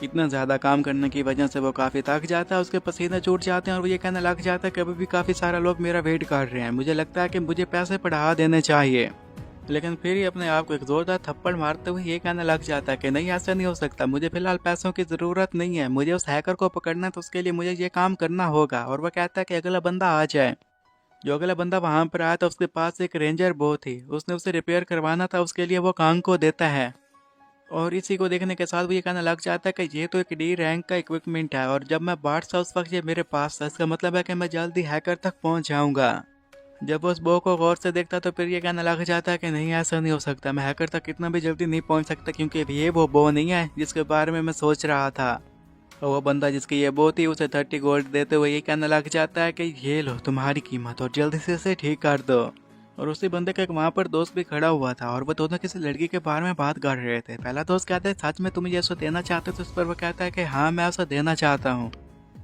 इतना ज़्यादा काम करने की वजह से वो काफ़ी थक जाता है, उसके पसीने छूट जाते हैं और वो ये कहने लग जाता है कि अभी भी काफ़ी सारे लोग मेरा वेट कर रहे हैं, मुझे लगता है कि मुझे पैसे बढ़ा देने चाहिए। लेकिन फिर ही अपने आप को एक जोरदार थप्पड़ मारते हुए ये कहने लग जाता है कि नहीं ऐसा नहीं हो सकता, मुझे फिलहाल पैसों की ज़रूरत नहीं है, मुझे उस हैकर को पकड़ना है तो उसके लिए मुझे ये काम करना होगा। और वह कहता है कि अगला बंदा आ जाए। जो अगला बंदा वहाँ पर आया था उसके पास एक रेंजर बो थी, उसने उसे रिपेयर करवाना था, उसके लिए वो कांग को देता है। और इसी को देखने के साथ वो ये कहने लग जाता है कि ये तो एक डी रैंक का इक्विपमेंट है और जब मैं बांट था उस वक्त ये मेरे पास था, इसका मतलब है कि मैं जल्दी हैकर तक पहुँच जाऊँगा। जब वो उस बो को गौर से देखता तो फिर ये कहने लग जाता है कि नहीं ऐसा नहीं हो सकता, मैं हैकर तक इतना भी जल्दी नहीं पहुंच सकता क्योंकि ये वो बो नहीं है जिसके बारे में मैं सोच रहा था। और वो बंदा जिसकी ये बो थी उसे 30 गोल्ड देते हुए ये कहने लग जाता है कि ये लो तुम्हारी कीमत और जल्दी से इसे ठीक कर दो। और उसी बंदे का एक वहाँ पर दोस्त भी खड़ा हुआ था और वो दोनों किसी लड़की के बारे में बात कर रहे थे। पहला दोस्त कहता है सच में तुम ये उसे देना चाहते हो, तो उस पर वो कहता है कि हाँ मैं उसे देना चाहता हूँ।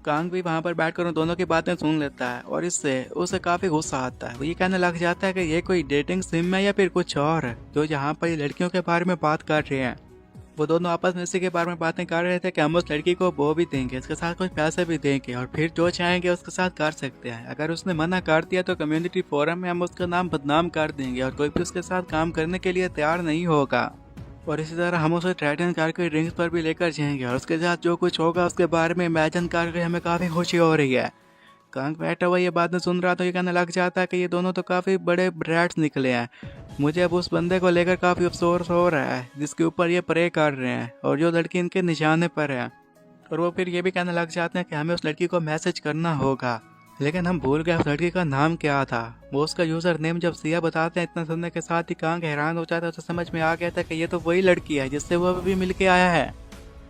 कांग भी वहाँ पर बैठकर उन दोनों की बातें सुन लेता है और इससे उसे काफ़ी गुस्सा आता है। वो ये कहने लग जाता है कि ये कोई डेटिंग सिम है या फिर कुछ और है जो यहाँ पर लड़कियों के बारे में बात कर रहे हैं। वो दोनों आपस में इसी के बारे में बातें कर रहे थे कि हम उस लड़की को वो भी देंगे, इसके साथ कुछ पैसे भी देंगे और फिर जो चाहेंगे उसके साथ कर सकते हैं। अगर उसने मना कर दिया तो कम्युनिटी फोरम में हम उसका नाम बदनाम कर देंगे और कोई भी उसके साथ काम करने के लिए तैयार नहीं होगा। और इसी तरह हम उसे थ्रेटन करके ड्रिंक्स पर भी लेकर जाएंगे और उसके साथ जो कुछ होगा उसके बारे में इमेजिन करके हमें काफ़ी खुशी हो रही है। कांग बैठा हुआ ये बातें सुन रहा तो ये कहने लग जाता है कि ये दोनों तो काफ़ी बड़े ब्रैट्स निकले हैं। मुझे अब उस बंदे को लेकर काफ़ी अफसोस हो रहा है जिसके ऊपर ये प्रे कर रहे हैं और जो लड़की इनके निशाने पर है। और वो फिर ये भी कहने लग जाते हैं कि हमें उस लड़की को मैसेज करना होगा। लेकिन हम भूल गए उस लड़की का नाम क्या था। वो उसका यूजर नेम जब सिया बताते हैं, इतना सुनने के साथ ही कांग हैरान हो जाता है। उसे समझ में आ गया था कि ये तो वही लड़की है जिससे वो अभी मिल के आया है।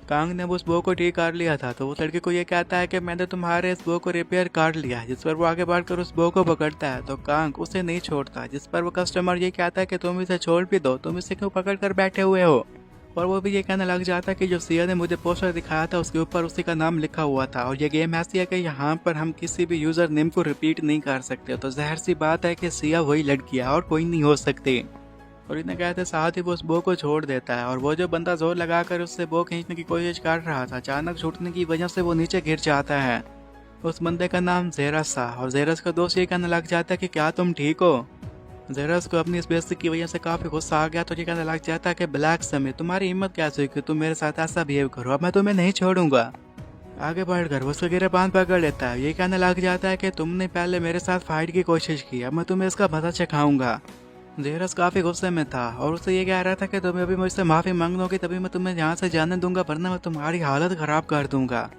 कांग ने उस बो को ठीक कर लिया था, तो उस लड़की को ये कहता है कि मैंने तुम्हारे इस बो को रिपेयर कर लिया, जिस पर वो आगे बढ़कर उस बो को पकड़ता है। तो कांग उसे नहीं छोड़ता, जिस पर वो कस्टमर ये कहता है कि तुम इसे छोड़ भी दो, तुम इसे क्यों पकड़ कर बैठे हुए हो। और वो भी ये कहने लग जाता है कि जो सिया ने मुझे पोस्टर दिखाया था उसके ऊपर उसी का नाम लिखा हुआ था, और ये गेम ऐसी है कि यहाँ पर हम किसी भी यूजर नेम को रिपीट नहीं कर सकते। तो जाहिर सी बात है कि सिया वही लड़की है और कोई नहीं हो सकती। और इतने कहते साथ ही वो उस बो को छोड़ देता है, और वो जो बंदा जोर लगाकर उससे बो खींचने की कोशिश कर रहा था, अचानक छूटने की वजह से वो नीचे गिर जाता है। उस बंदे का नाम जेरस था, और जेरस का दोस्त ये कहने लग जाता है कि क्या तुम ठीक हो। जेरस को अपनी इस बेइज्जती की वजह से काफी गुस्सा आ गया, तो ये कहने लग जाता है कि ब्लैक समय तुम्हारी हिम्मत कैसे हुई कि तुम मेरे साथ ऐसा बिहेव करो, अब मैं तुम्हें नहीं छोड़ूंगा। आगे बढ़कर वो उसके गिरबान पकड़ लेता है। ये कहने लग जाता है कि तुमने पहले मेरे साथ फाइट की कोशिश की, अब मैं तुम्हें इसका मजा चखाऊंगा। जेरस काफी गुस्से में था और उसे ये कह रहा था कि तुम्हें अभी मुझसे माफी मांग लोगे तभी मैं तुम्हें यहाँ से जाने दूंगा, वरना मैं तुम्हारी हालत खराब कर दूंगा।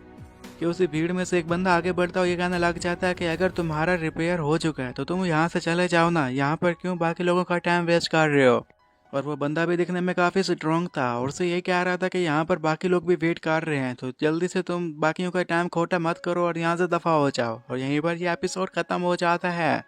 कि उसी भीड़ में से एक बंदा आगे बढ़ता और ये कहने लग जाता है कि अगर तुम्हारा रिपेयर हो चुका है तो तुम यहाँ से चले जाओ ना, यहाँ पर क्यों बाकी लोगों का टाइम वेस्ट कर रहे हो। और वो बंदा भी दिखने में काफी स्ट्रॉन्ग था और उसे ये कह रहा था कि यहाँ पर बाकी लोग भी वेट कर रहे हैं, तो जल्दी से तुम बाकियों का टाइम खोटा मत करो और यहाँ से दफा हो जाओ। और यहीं पर ये एपिसोड खत्म हो जाता है।